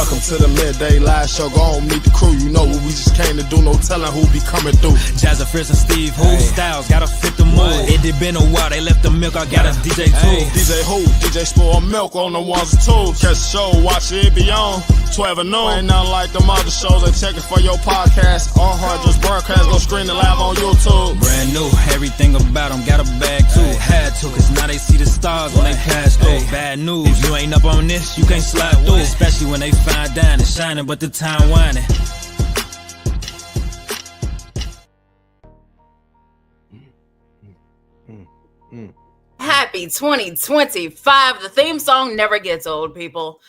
Welcome to the Midday Live Show. Go on, meet the crew. You know what we just came to do. No telling who be coming through. Jazza Fierce and Steve, who styles gotta fit the mood. It did been a while, they left the milk. I got a DJ too. DJ who? DJ Spoil Milk on the ones and twos. Catch the show, watch it be on 12 and noon. Ain't nothing like them other shows. They check it for your podcast. On her, just broadcast. Go screen it live on YouTube. Brand new, everything about them got a bag too. Had to, cause now they see the stars when they pass through. Bad news, if you ain't up on this, you can't slide through. Especially when they find dining, shining, but the time whining. Happy 2025. The theme song never gets old, people.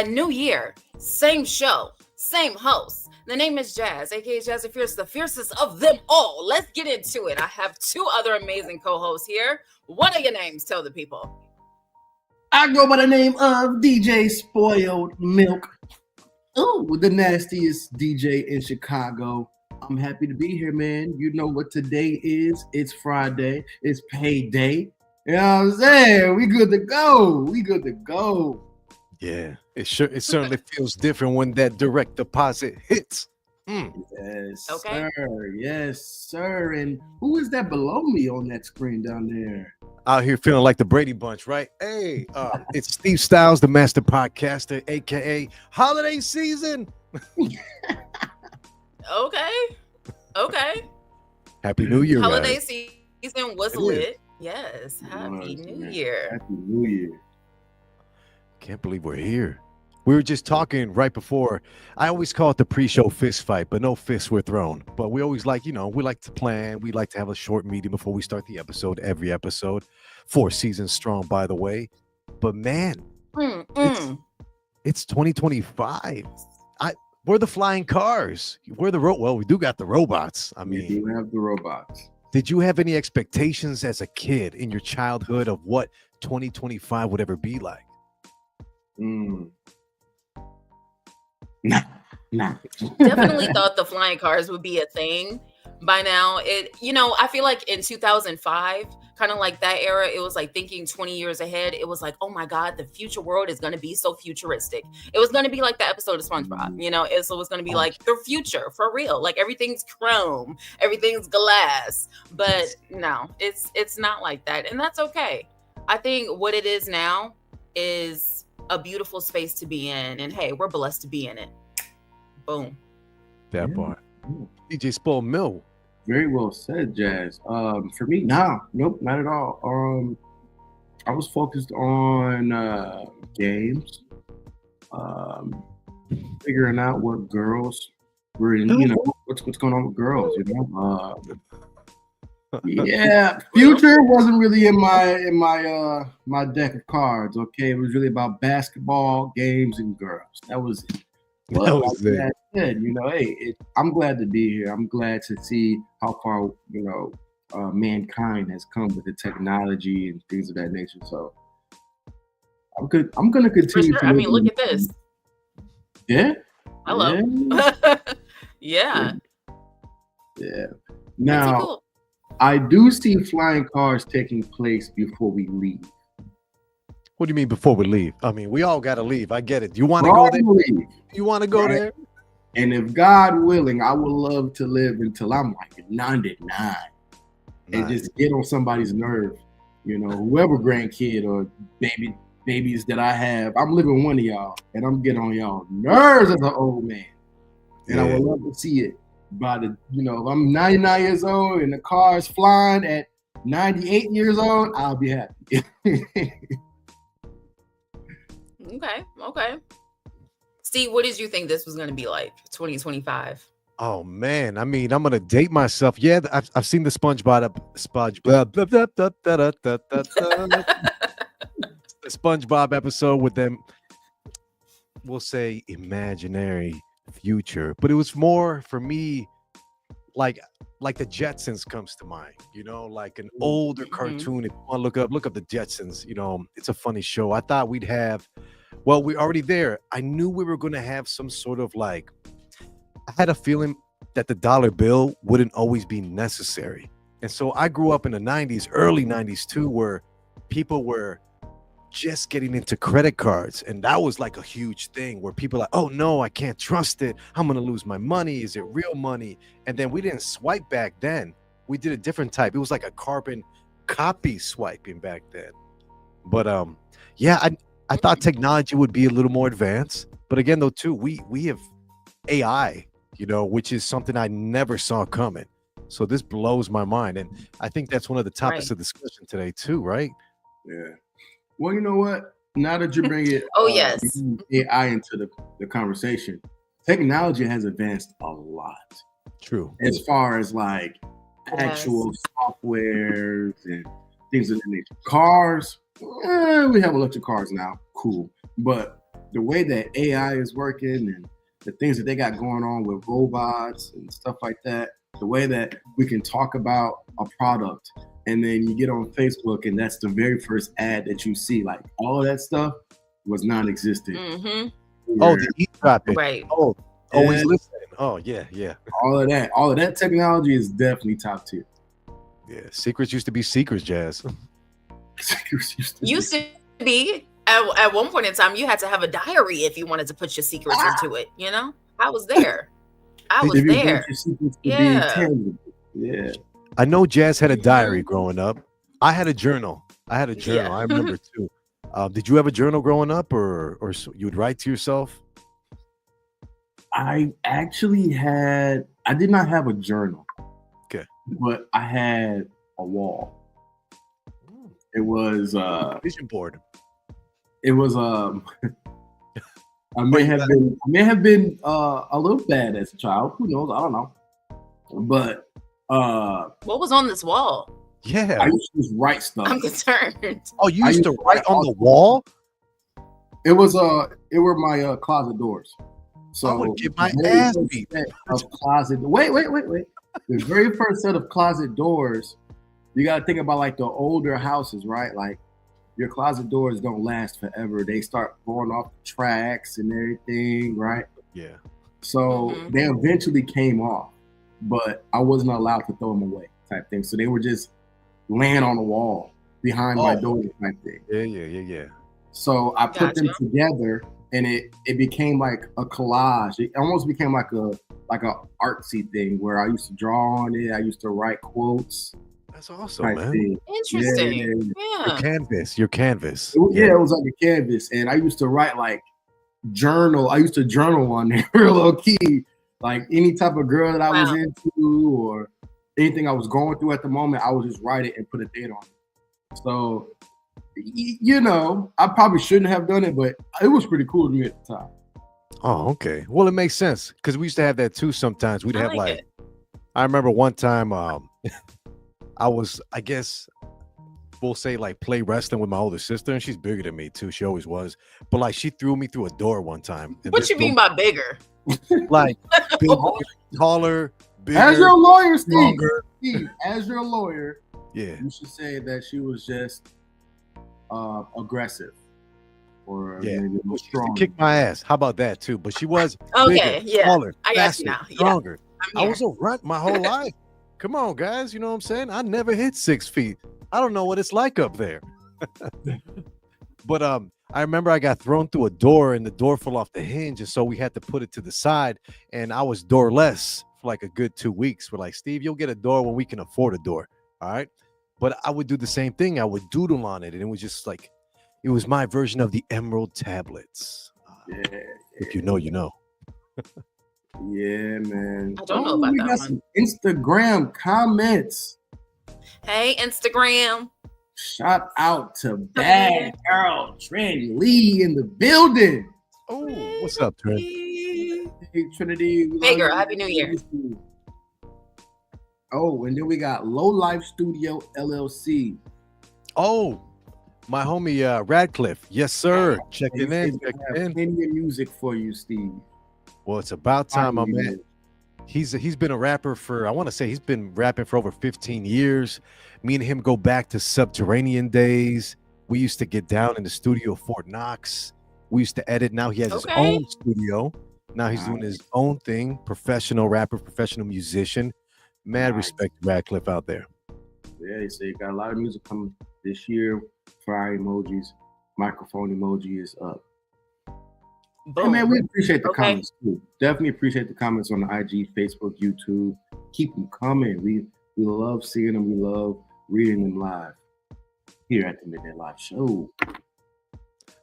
New year, same show, same host. The name is Jazz, aka Jazzy Fierce, the fiercest of them all. Let's get into it. I have two other amazing co-hosts here. What are your names? Tell the people. I go by the name of DJ Spoiled Milk. Oh, the nastiest DJ in Chicago. I'm happy to be here, man. You know what today is. It's Friday. It's payday. You know what I'm saying? We good to go. We good to go. Yeah, it certainly feels different when that direct deposit hits. Yes, Okay. sir. Yes, sir. And who is that below me on that screen down there? Out here feeling like the Brady Bunch, right? Hey, it's Steve Styles, the master podcaster, aka holiday season. Okay. Happy New Year, Holiday guys. season was It lit. Yes. Happy New Year. Happy New Year. Can't believe we're here. We were just talking right before. I always call it the pre-show fist fight, but no fists were thrown. But we always like, we like to plan. We like to have a short meeting before we start the episode, every episode. 4 seasons strong, by the way. But man, it's 2025. We're the flying cars. We're the we do got the robots. I mean, We do have the robots. did you have any expectations as a kid in your childhood of what 2025 would ever be like? Nah. Definitely thought the flying cars would be a thing by now. I feel like in 2005, kind of like that era, it was like thinking 20 years ahead. It was like, oh my God, the future world is going to be so futuristic. It was going to be like the episode of SpongeBob, it was going to be like the future for real. Like everything's chrome, everything's glass, but no, it's not like that. And that's okay. I think what it is now is a beautiful space to be in. And hey, we're blessed to be in it. Boom. That part. DJ Spoil Mill. Very well said, Jazz. For me, nope, not at all. I was focused on games, figuring out what girls were in, what's going on with girls, Yeah, future wasn't really in my deck of cards. Okay, it was really about basketball, games, and girls. That was it. That was it. That said, I'm glad to be here. I'm glad to see how far mankind has come with the technology and things of that nature. So I'm good. I'm gonna continue. For sure. Look at this. Yeah. Hello. Yeah. Yeah. Now, cool. I do see flying cars taking place before we leave. What do you mean before we leave? We all got to leave. I get it. You want to go there? Leave. You want to go there? And if God willing, I would love to live until I'm like 99 and just get on somebody's nerve. Whoever grandkid or babies that I have, I'm living one of y'all and I'm getting on y'all nerves as an old man. And I would love to see it by if I'm 99 years old and the car is flying at 98 years old, I'll be happy. Okay. Steve, what did you think this was going to be like, 2025? Oh man, I'm gonna date myself. Yeah, I've seen the SpongeBob the SpongeBob episode with them. We'll say imaginary future, but it was more for me like the Jetsons comes to mind. Like an older cartoon. If you want to look up the Jetsons. It's a funny show. I thought we'd have. Well, we're already there. I knew we were going to have some sort of I had a feeling that the dollar bill wouldn't always be necessary. And so I grew up in the 90s, early 90s too, where people were just getting into credit cards, and that was like a huge thing where people are like, oh no, I can't trust it. I'm gonna lose my money. Is it real money? And then we didn't swipe back then. We did a different type. It was like a carbon copy swiping back then. But yeah, I thought technology would be a little more advanced. But again, though, too, we have AI, which is something I never saw coming. So this blows my mind, and I think that's one of the topics of discussion today, too, right? Yeah. Well, you know what? Now that you bring it, yes, AI into the conversation, technology has advanced a lot. True. As far as like actual softwares and things of that nature. Cars, we have electric cars now. Cool. But the way that AI is working and the things that they got going on with robots and stuff like that, the way that we can talk about a product and then you get on Facebook and that's the very first ad that you see, like all of that stuff was non-existent. Mm-hmm. Oh, the eavesdropping. Right. Oh, always listening. Oh, yeah. All of that technology is definitely top tier. Yeah, secrets used to be secrets, Jazz. Used to be. At one point in time, you had to have a diary if you wanted to put your secrets into it. I was there. Yeah. I know Jazz had a diary growing up. I had a journal. I remember too. Did you have a journal growing up, or you would write to yourself? I did not have a journal. Okay. But I had a wall. It was vision board. It was I may have been a little bad as a child. Who knows? I don't know. But what was on this wall? Yeah. I used to just write stuff. I'm concerned. Oh, you used to write on the wall? It were my closet doors. So I would get my ass beat. Wait. The very first set of closet doors, you got to think about like the older houses, right? Like your closet doors don't last forever. They start blowing off the tracks and everything, right? Yeah. So they eventually came off, but I wasn't allowed to throw them away type thing. So they were just laying on the wall behind my door type thing. Yeah. So I put them together and it became like a collage. It almost became like a artsy thing where I used to draw on it. I used to write quotes. That's awesome, man. Interesting. Yeah. Your canvas. It was like a canvas. And I used to write like journal. I used to journal on there real low key. Like any type of girl that I was into or anything I was going through at the moment, I would just write it and put a date on it. So, I probably shouldn't have done it, but it was pretty cool to me at the time. Oh, okay. Well, it makes sense because we used to have that too sometimes. We'd have I remember one time I was, I guess, we'll say like play wrestling with my older sister, and she's bigger than me too. She always was. But like she threw me through a door one time. What you mean by bigger? Like bigger, taller, bigger. As your lawyer, Steve, as your lawyer, you should say that she was just aggressive or maybe strong. Kick my ass. How about that too? But she was bigger, taller, faster, stronger. I was a runt my whole life. Come on, guys. You know what I'm saying? I never hit 6 feet. I don't know what it's like up there. But I remember I got thrown through a door and the door fell off the hinge. And so we had to put it to the side. And I was doorless for like a good 2 weeks. We're like, Steve, you'll get a door when we can afford a door. All right. But I would do the same thing. I would doodle on it. And it was just like, it was my version of the Emerald tablets. If you know, you know. Yeah, man. I don't know about we that got one. some Instagram comments. Hey, Instagram. Shout out to Bad Girl Trent Lee in the building. Oh, what's up, Trent? Hey, Trinity. Hey, girl. Happy New Year. Oh, and then we got Low Life Studio LLC. Oh, my homie Radcliffe. Yes, sir. Checking in. Plenty of music for you, Steve. Well, it's about time, my man. He's been a rapper for, I want to say he's been rapping for over 15 years. Me and him go back to Subterranean days. We used to get down in the studio of Fort Knox. We used to edit. Now he has his own studio. Now he's doing his own thing. Professional rapper, professional musician. Mad respect to Radcliffe out there. Yeah, he said he got a lot of music coming this year. Fire emojis. Microphone emoji is up. Boom. Hey man, we appreciate the Okay. comments too. Definitely appreciate the comments on the IG, Facebook, YouTube. Keep them coming. We love seeing them. We love reading them live here at the Midday Live Show.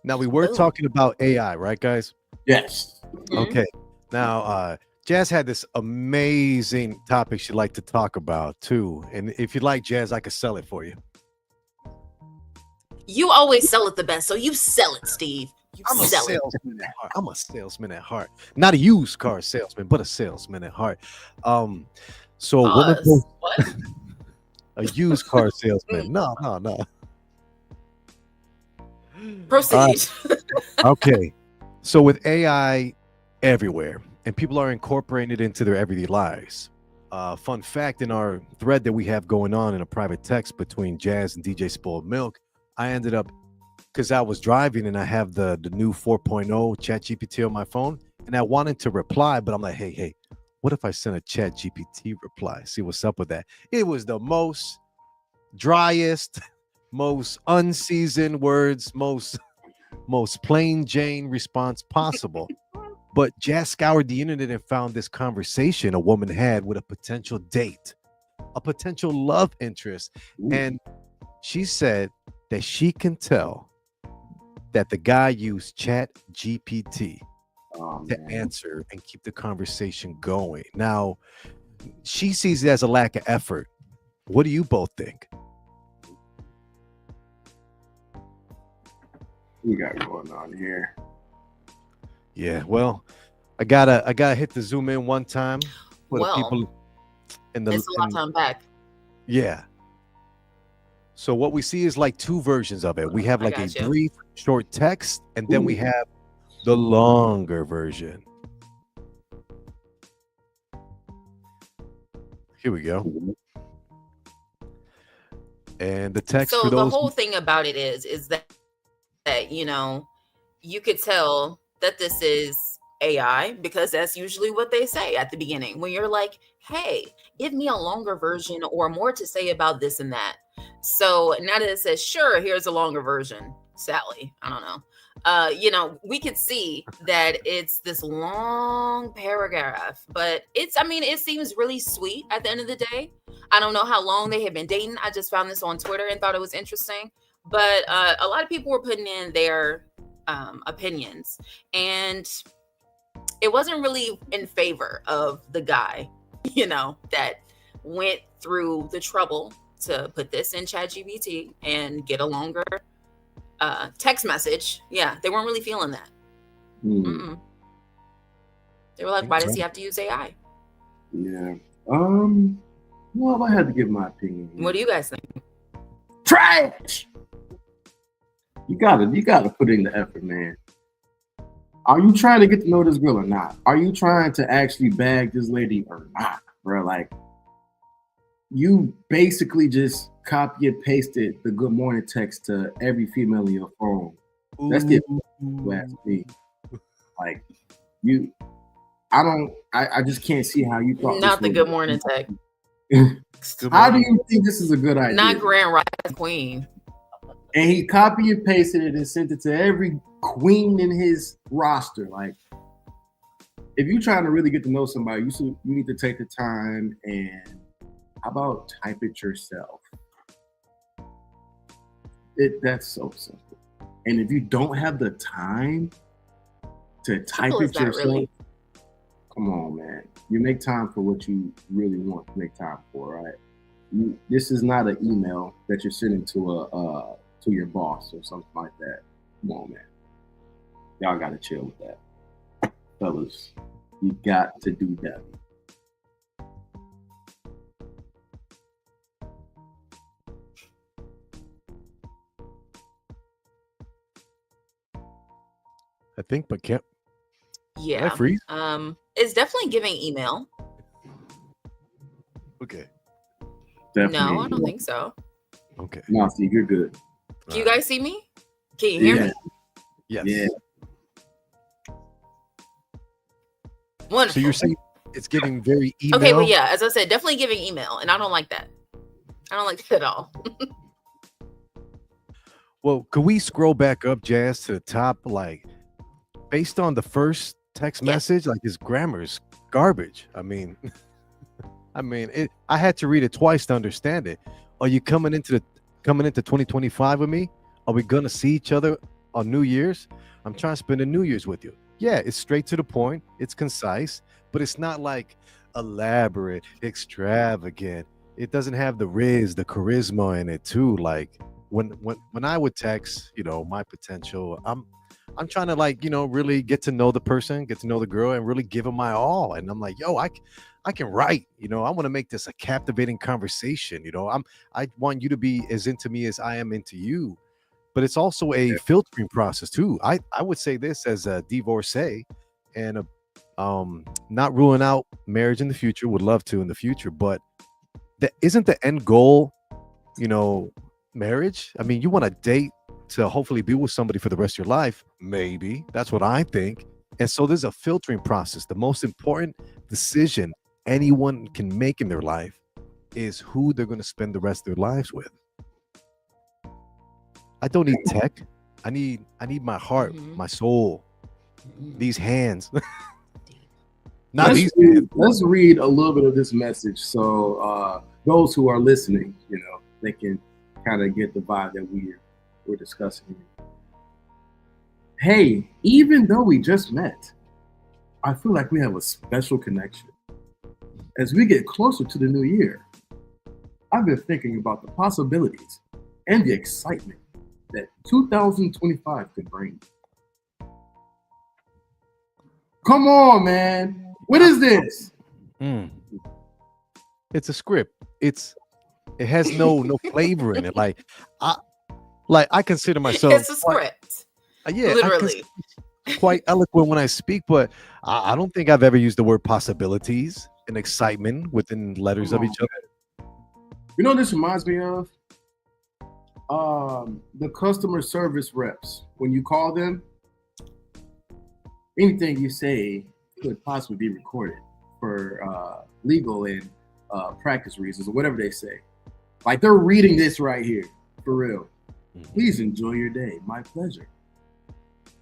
Now we were Boom. talking about AI, right, guys? Yes. Mhm. Okay. Now, Jazz had this amazing topic she'd like to talk about too. And if you like, Jazz, I could sell it for you. You always sell it the best, so you sell it, Steve. You I'm a sell it. salesman at heart. I'm a salesman at heart. Not a used car salesman, but a salesman at heart. So a woman Pause. What? a used car salesman. No. Proceed. Okay. So with AI everywhere, and people are incorporating it into their everyday lives. Fun fact, in our thread that we have going on in a private text between Jazz and DJ Spoiled Milk, I ended up, because I was driving and I have the new 4.0 ChatGPT on my phone, and I wanted to reply, but I'm like, hey, what if I send a ChatGPT reply? See what's up with that. It was the most driest, most unseasoned words, most plain Jane response possible. But Jazz scoured the internet and found this conversation a woman had with a potential date, a potential love interest. Ooh. And she said that she can tell that the guy used Chat GPT to answer and keep the conversation going. Now, she sees it as a lack of effort. What do you both think? We got going on here. Yeah, well, I gotta hit the zoom in one time for the Well, people in the it's a long time back. Yeah. So what we see is like two versions of it. We have I like a gotcha. brief short text, and then we Ooh. have the longer version. Here we go. And the text So for the those whole thing about it is that you know, you could tell that this is AI because that's usually what they say at the beginning when you're like, hey, give me a longer version or more to say about this and that. So now that it says, sure, here's a longer version, Sally, I don't know. You know, we could see that it's this long paragraph, but it seems really sweet at the end of the day. I don't know how long they had been dating. I just found this on Twitter and thought it was interesting. But a lot of people were putting in their opinions, and it wasn't really in favor of the guy, you know, that went through the trouble to put this in ChatGPT and get a longer text message. Yeah, they weren't really feeling that. Mm-mm. They were like, why does he have to use AI? Yeah. Well, I had to give my opinion. What do you guys think? Trash. You gotta put in the effort, man. Are you trying to get to know this girl or not? Are you trying to actually bag this lady or not, bro? Like, you basically just copy and pasted the good morning text to every female in your phone. That's the you ask me. Like, I just can't see how you thought. Not the good morning text. How do you think this is a good idea? Not Grand Rise Queen. And he copied and pasted it and sent it to every queen in his roster. Like, if you're trying to really get to know somebody, you need to take the time and how about type it yourself? That's so simple. And if you don't have the time to type it yourself, really? Come on, man. You make time for what you really want to make time for, right? This is not an email that you're sending to your boss or something like that. Come on, man. Y'all gotta chill with that. Fellas, you got to do that. I think, but can't. Yeah. I freeze? It's definitely giving email. Okay. Definitely. No, I don't think so. Okay. No, see, you're good. Can you guys see me? Can you hear me? Yes. Yeah. Wonderful. So you're saying it's giving very email? Okay, but yeah, as I said, definitely giving email, and I don't like that. I don't like that at all. Well, could we scroll back up, Jazz, to the top? Like, based on the first text Yes. message, like his grammar's garbage. I mean, I had to read it twice to understand it. Are you coming into 2025 with me? Are we gonna see each other on New Year's? I'm trying to spend a New Year's with you. Yeah, it's straight to the point. It's concise, but it's not like elaborate, extravagant. It doesn't have the the charisma in it too. Like when I would text, my potential, I'm trying to like, really get to know the person, get to know the girl, and really give them my all. And I'm like, yo, I can write. I want to make this a captivating conversation. I want you to be as into me as I am into you. But it's also a filtering process too. I would say this as a divorcee and not ruling out marriage in the future. Would love to in the future, but that isn't the end goal. Marriage. I mean, you want to date to hopefully be with somebody for the rest of your life. Maybe that's what I think. And so there's a filtering process. The most important decision anyone can make in their life is who they're going to spend the rest of their lives with. I don't need tech. I need my heart, my soul, these hands. Let's read a little bit of this message so those who are listening, they can kind of get the vibe that we're discussing here. Hey, even though we just met, I feel like we have a special connection. As we get closer to the new year, I've been thinking about the possibilities and the excitement that 2025 could bring. Come on, man. What is this? It's a script. It has no flavor in it. I consider myself. It's a script. Literally. Quite eloquent when I speak, but I don't think I've ever used the word possibilities and excitement within letters of each other. You know what this reminds me of? The customer service reps. When you call them, anything you say could possibly be recorded for legal and practice reasons or whatever they say. Like they're reading this right here, for real. Please enjoy your day. My pleasure.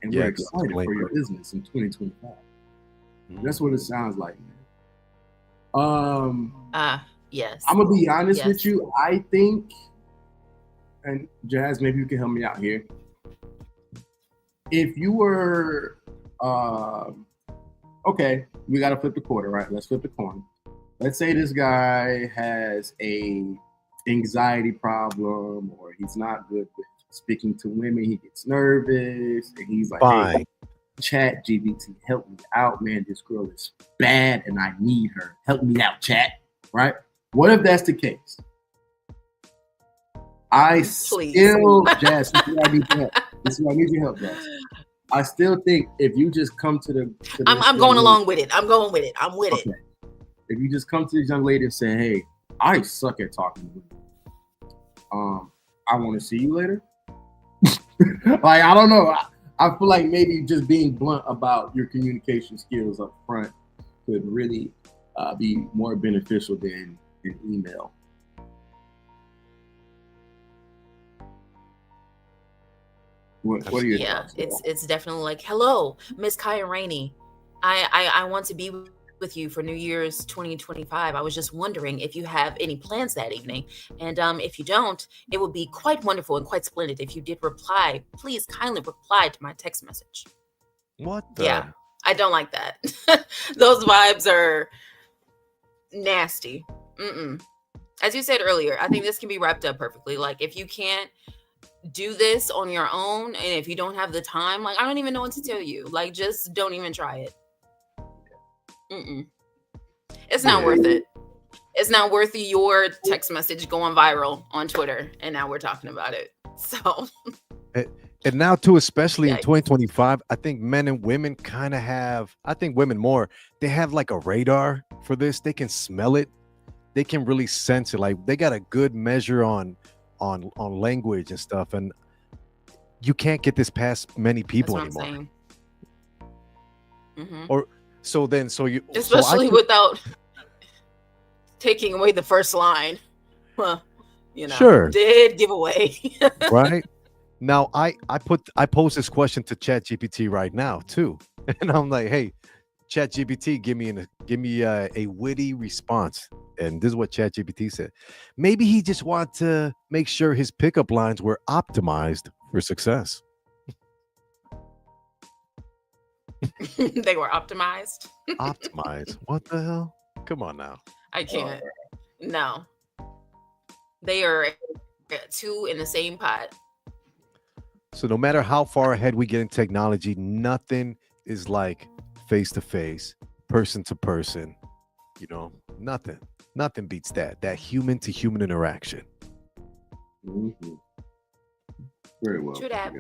And we're excited for your business in 2025. That's what it sounds like, man. Yes. I'm gonna be honest with you. I think, and Jazz, maybe you can help me out here. If you were, okay, we gotta flip the quarter, right? Let's flip the coin. Let's say this guy has a anxiety problem, or he's not good with speaking to women. He gets nervous, and he's like, "Hey, Chat GBT, help me out, man. This girl is bad, and I need her. Help me out, Chat." Right? What if that's the case? Still, Jazz, this is where I need your help. This is where I need your help, Jazz. I still think if you just come to the I'm going along with it. I'm going with it. I'm with it. If you just come to this young lady and say, "Hey, I suck at talking to women. I want to see you later." Like, I don't know. I feel like maybe just being blunt about your communication skills up front could really be more beneficial than an email. What are your thoughts? It's definitely like, "Hello, Miss Kaya Rainey. I want to be with you for New Year's 2025. I was just wondering if you have any plans that evening. And if you don't, it would be quite wonderful and quite splendid if you did reply. Please kindly reply to my text message." What the? Yeah, I don't like that. Those vibes are nasty. As you said earlier, I think this can be wrapped up perfectly. Like, if you can't do this on your own, and if you don't have the time, like, I don't even know what to tell you. Like, just don't even try it. It's not worth it. It's not worth your text message going viral on Twitter, and now we're talking about it. So, and now too, especially in 2025, I think men and women kind of have. I think women more. They have like a radar for this. They can smell it. They can really sense it. Like, they got a good measure on language and stuff, and you can't get this past many people anymore. Or so you, especially without taking away the first line. Well, sure, did give away. Right? Now I pose this question to ChatGPT right now too, and I'm like, hey, ChatGPT, give me a witty response. And this is what ChatGPT said. Maybe he just wanted to make sure his pickup lines were optimized for success. They were optimized. Optimized? What the hell? Come on now. I can't. No. They are two in the same pot. So no matter how far ahead we get in technology, nothing is like face to face, person to person. You know, nothing beats that human to human interaction. Mm-hmm. Very well. True that.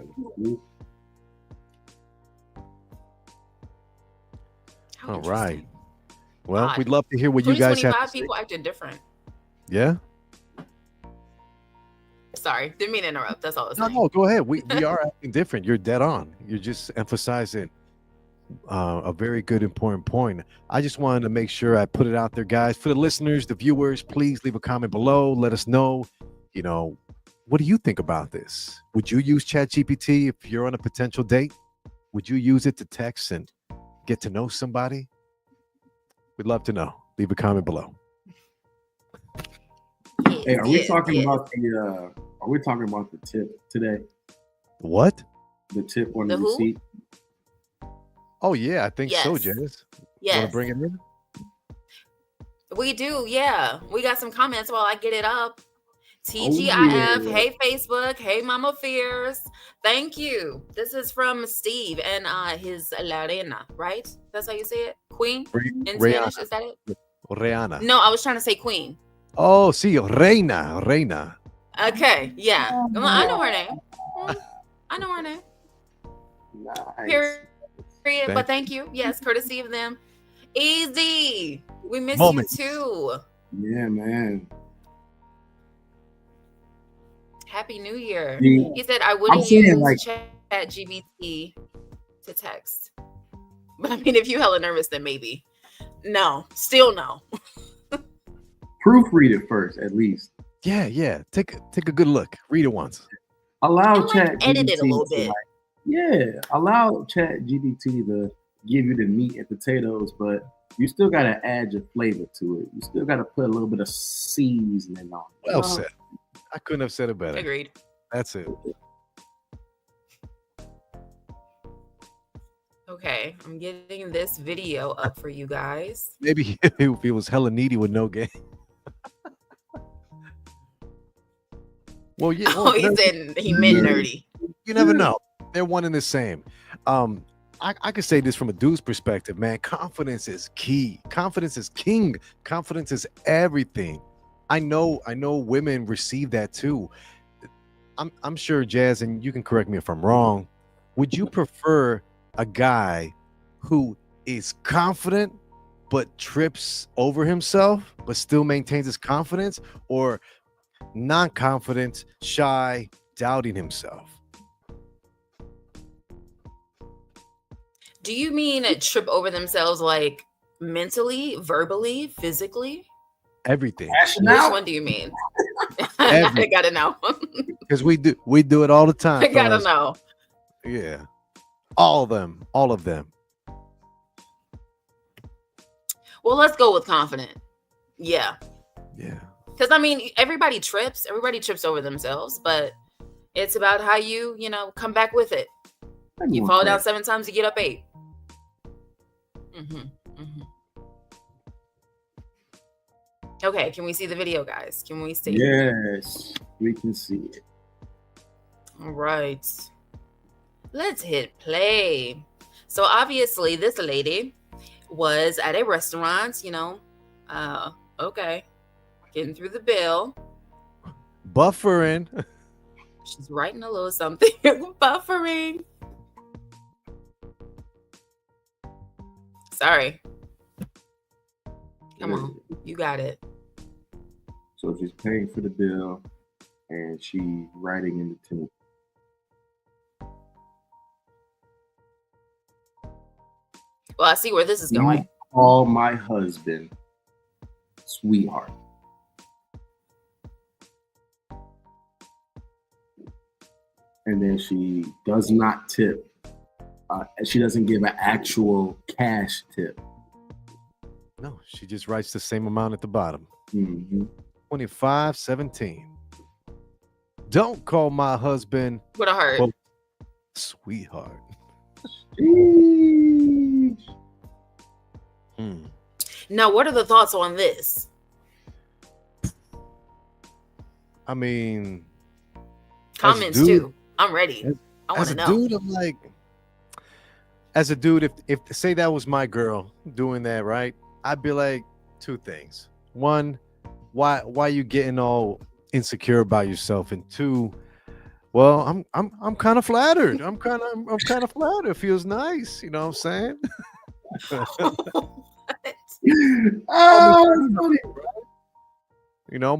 How All right. interesting. Well, Odd. we'd love to hear what you guys have to 2025 say. people acting different. Yeah. Sorry, didn't mean to interrupt. That's all I was No, saying. no, go ahead. We are acting different. You're dead on. You're just emphasizing a very good, important point. I just wanted to make sure I put it out there, guys. For the listeners, the viewers, please leave a comment below. Let us know, you know, what do you think about this? Would you use ChatGPT if you're on a potential date? Would you use it to text and get to know somebody? We'd love to know. Leave a comment below. Hey, are we talking about the? Are we talking about the tip today? What? The tip on the The who? receipt. Oh yeah, I think so, Yes. Janice. Want to Yes, bring it in? we do. Yeah, we got some comments while I get it up. TGIF. yeah. Hey Facebook. Hey Mama Fears. Thank you. This is from Steve and his Lorena, right? That's how you say it. Queen in Spanish. Is that it? Rihanna. No, I was trying to say Queen. Oh, sí, Reina. Okay, yeah. Come on, I know her name. I know her name. Nice. Period. But thank you. Yes, courtesy of them. Easy. We miss Moments. you too. Yeah, man. Happy New Year. Yeah. He said I I'm wouldn't saying, use like- ChatGPT to text. But I mean, if you hella nervous, then maybe. No, still no. Proofread it first, at least. Yeah. Take a good look. Read it once. Allow And, like, Chat edit it a little to, bit. like, yeah, allow Chat GPT to give you the meat and potatoes, but you still gotta add your flavor to it. You still gotta put a little bit of seasoning on it. Well said. I couldn't have said it better. Agreed. That's it. Okay, I'm getting this video up for you guys. Maybe if he was hella needy with no game. Well, yeah. Oh, he said he meant nerdy. You never know. They're one and the same. I could say this from a dude's perspective, man. Confidence is key. Confidence is king. Confidence is everything. I know women receive that too. I'm sure, Jazz, and you can correct me if I'm wrong. Would you prefer a guy who is confident but trips over himself but still maintains his confidence, or non-confident, shy, doubting himself? Do you mean trip over themselves like mentally, verbally, physically? Everything. Which one do you mean? I Everything. gotta know. Because we do it all the time. I gotta fellas. know. Yeah. All of them. Well, let's go with confident. Yeah. Yeah. Because I mean, everybody trips over themselves, but it's about how you come back with it. You fall down 7 times, you get up 8. Okay, can we see the video, guys? Can we see? Yes, we can see it. All right. Let's hit play. So obviously this lady was at a restaurant, okay, getting through the bill. Buffering. She's writing a little something. Buffering. Sorry. Come on. You got it. So she's paying for the bill and she's writing in the tip. Well, I see where this is going. Call my husband, sweetheart. and then she does not tip. She doesn't give an actual cash tip. No, she just writes the same amount at the bottom. Mm-hmm. 25.17. Don't call my husband With a heart. quote, sweetheart. Now, what are the thoughts on this? I mean, Comments dude, too. I'm ready. I want as to a know. dude, I'm like, as a dude, if say that was my girl doing that, right? I'd be like, two things. One, why you getting all insecure about yourself? And two, well, I'm kind of flattered. I'm kind of flattered. It feels nice. You know what I'm saying? Oh, funny. You know,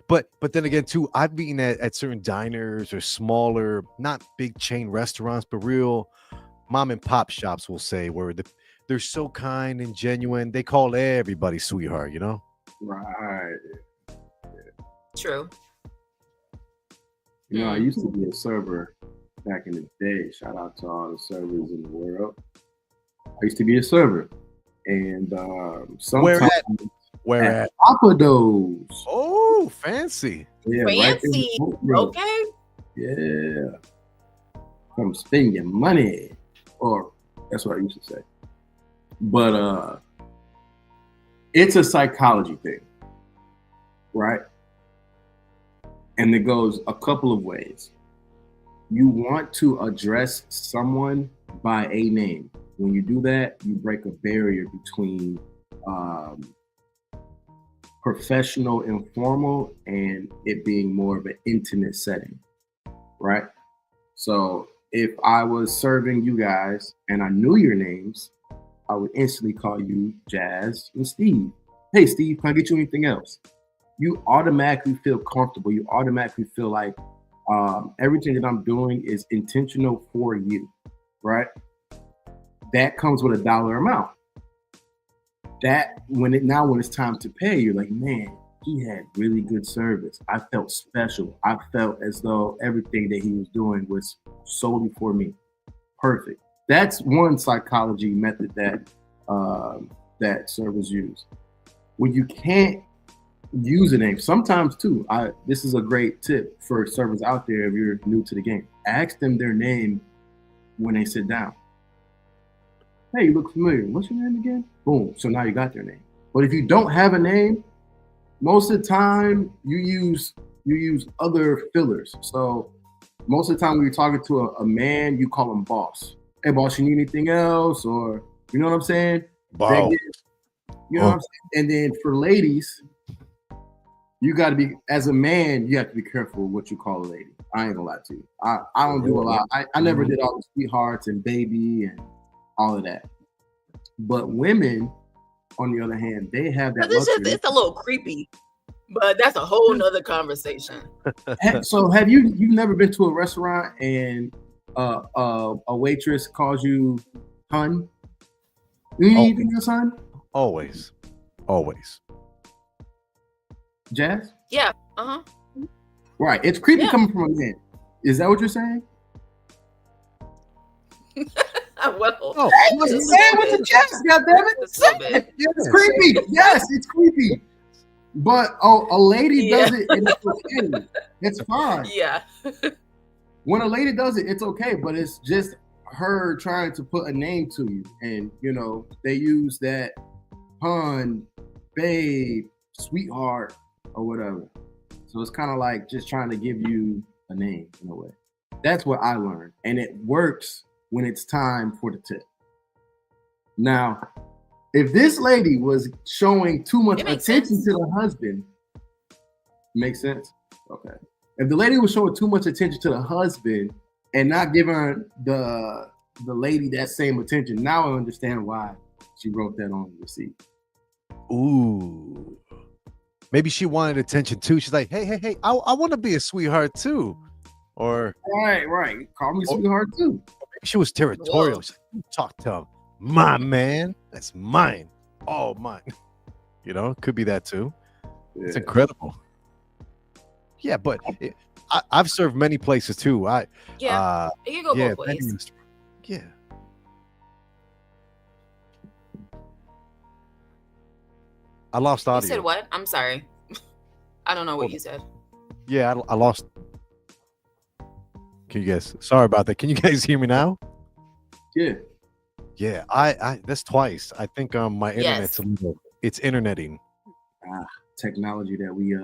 but then again, too, I've eaten at certain diners or smaller, not big chain restaurants, but real mom and pop shops, we'll say, where they're so kind and genuine. They call everybody sweetheart, you know? Right. True. You know, I used to be a server back in the day. Shout out to all the servers in the world. I used to be a server. And sometimes Where at? Papados. Oh, fancy. Yeah, Fancy. Right Okay. yeah. Come spend your money. Or that's what I used to say. But it's a psychology thing. Right? And it goes a couple of ways. You want to address someone by a name. When you do that, you break a barrier between professional, informal, and it being more of an intimate setting, right? So if I was serving you guys and I knew your names, I would instantly call you Jazz and Steve. Hey, Steve, can I get you anything else? You automatically feel comfortable. You automatically feel like everything that I'm doing is intentional for you, right? That comes with a dollar amount. That when it's time to pay, you're like, man, he had really good service. I felt special. I felt as though everything that he was doing was solely for me. Perfect. That's one psychology method that that servers use. When you can't use a name, sometimes too. This is a great tip for servers out there if you're new to the game. Ask them their name when they sit down. Hey, you look familiar. What's your name again? Boom. So now you got their name. But if you don't have a name, most of the time you use other fillers. So most of the time when you're talking to a man, you call him boss. Hey, boss, you need anything else? Or you know what I'm saying? Wow. You know what I'm saying? And then for ladies, you got to be, as a man, you have to be careful what you call a lady. I ain't gonna lie to you. I don't do a lot. I never did all the sweethearts and baby and all of that. But women, on the other hand, they have that luxury. It's a little creepy, but that's a whole nother conversation. So have you've never been to a restaurant and a waitress calls you hun? You need anything else, hun? Always. Jazz? Yeah. Uh-huh. Right. It's creepy coming from a man. Is that what you're saying? Well, Hey, what's with the chest, goddammit? It's creepy. Yes, it's creepy. But a lady does it and it's okay. It's fine. Yeah. When a lady does it, it's okay, but it's just her trying to put a name to you. And, you know, they use that hun, babe, sweetheart, or whatever. So it's kind of like just trying to give you a name in a way. That's what I learned. And it works when it's time for the tip. Now, if this lady was showing too much attention to the husband, makes sense? Okay. If the lady was showing too much attention to the husband and not giving the lady that same attention, now I understand why she wrote that on the receipt. Ooh. Maybe she wanted attention too. She's like, hey, I want to be a sweetheart too. Or right. Call me sweetheart too. Maybe she was territorial. She's like, talk to him. My man. That's mine. All mine. You know, could be that too. Yeah. It's incredible. Yeah, but I've served many places too. Yeah, it can go Yeah, both many ways. restaurants. Yeah. I lost You audio. said what? I'm sorry. I don't know what Hold you on. said. Yeah, I lost. Can you guys? Sorry about that. Can you guys hear me now? Yeah. Yeah, I that's twice. I think my internet's Yes. a little. It's interneting, Technology that we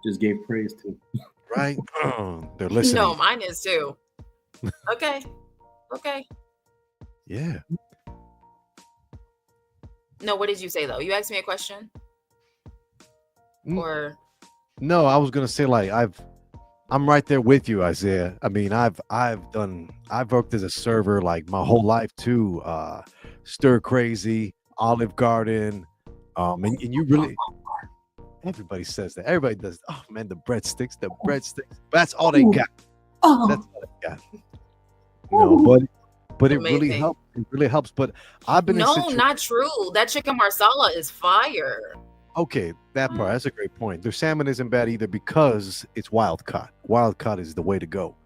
just gave praise to. right? They're listening. No, mine is too. Okay. Okay. Yeah. No, what did you say though? You asked me a question? Mm. Or No, I was gonna say like I'm right there with you, Isaiah. I mean, I've worked as a server like my whole life too. Stir Crazy, Olive Garden, and you really everybody says that. Everybody does. Oh man, the breadsticks. That's all they got. That's all they got. But it really Amazing. helps. It really helps. But I've been in no, situations. not true. That chicken marsala is fire. Okay, that part. That's a great point. Their salmon isn't bad either because it's wild caught. Wild caught is the way to go.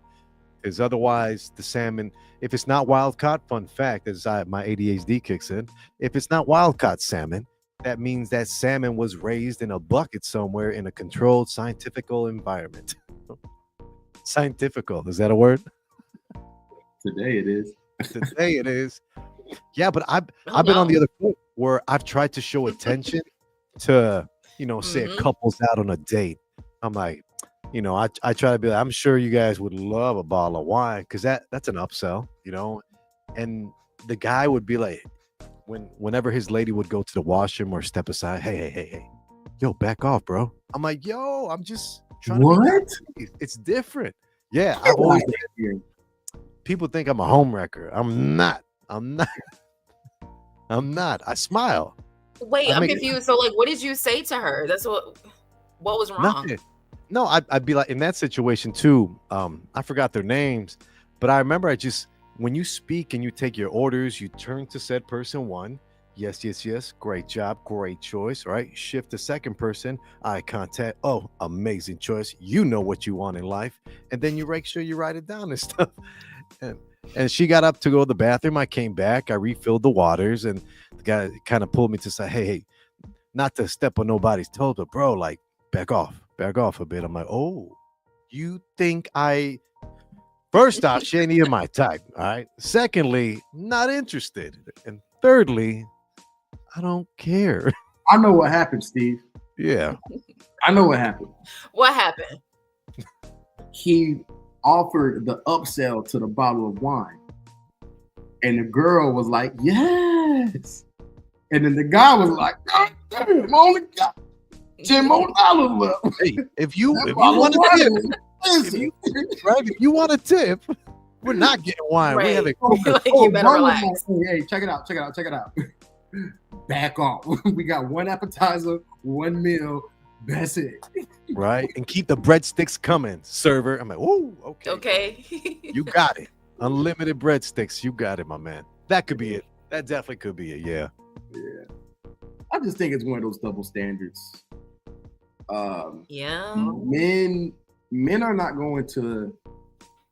Because otherwise, the salmon, if it's not wild caught, fun fact, as my ADHD kicks in, if it's not wild caught salmon, that means that salmon was raised in a bucket somewhere in a controlled scientifical environment. Scientifical, is that a word? Today it is. Today it is. Yeah, but I've Oh, been on the no. other foot where I've tried to show attention to, say a Mhm. couple's out on a date. I'm like, I try to be like, I'm sure you guys would love a bottle of wine because that's an upsell, and the guy would be like, whenever his lady would go to the washroom or step aside, hey, yo, back off, bro. I'm like, yo, I'm just trying to be What? nice. It's different. Yeah, I've always been, people think I'm a home wrecker. I'm not. I smile. Wait, I I'm make it- confused. So, like, what did you say to her? That's what was wrong? Nothing. No, I'd be like in that situation too. I forgot their names, but I remember when you speak and you take your orders, you turn to said person one. Yes. Great job. Great choice. Right. Shift to second person. Eye contact. Oh, amazing choice. You know what you want in life. And then you make sure you write it down and stuff. And she got up to go to the bathroom. I came back. I refilled the waters. And the guy kind of pulled me to say, hey, not to step on nobody's toes, but bro, like, back off a bit. I'm like, oh, you think first off, she ain't even my type. All right. Secondly, not interested. And thirdly, I don't care. I know what happened, Steve. Yeah. I know what happened. What happened? He offered the upsell to the bottle of wine. And the girl was like, yes. And then the guy was like, God damn, I only got $10 more left. Hey, if you That want bottle a of tip, wine is expensive. if you want a tip, we're not getting wine. Right. We have a Like, you better one of relax. my- Hey, check it out. Back off. We got one appetizer, one meal. That's it. right, and keep the breadsticks coming, server. I'm like, oh, okay. Okay. You got it. Unlimited breadsticks. You got it, my man. That could be it. That definitely could be it. Yeah. Yeah. I just think it's one of those double standards. Yeah. Men are not going to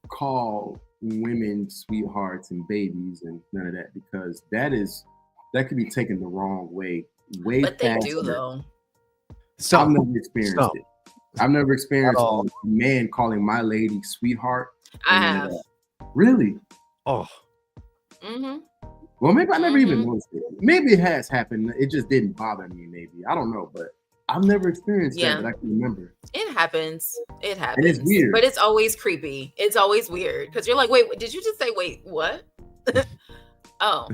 call women sweethearts and babies and none of that because that could be taken the wrong way. But they faster. do though. So I've never experienced Some. it. I've never experienced At a all. man calling my lady sweetheart. I and none of have. that. Really? oh, Mm-hmm. Well, maybe I never even Mhm. noticed it. Maybe it has happened. It just didn't bother me. Maybe I don't know, but I've never experienced Yeah. that I can remember. It happens. It happens. it's weird. But it's always creepy. It's always weird because you're like, wait, did you just say, wait, what? Oh,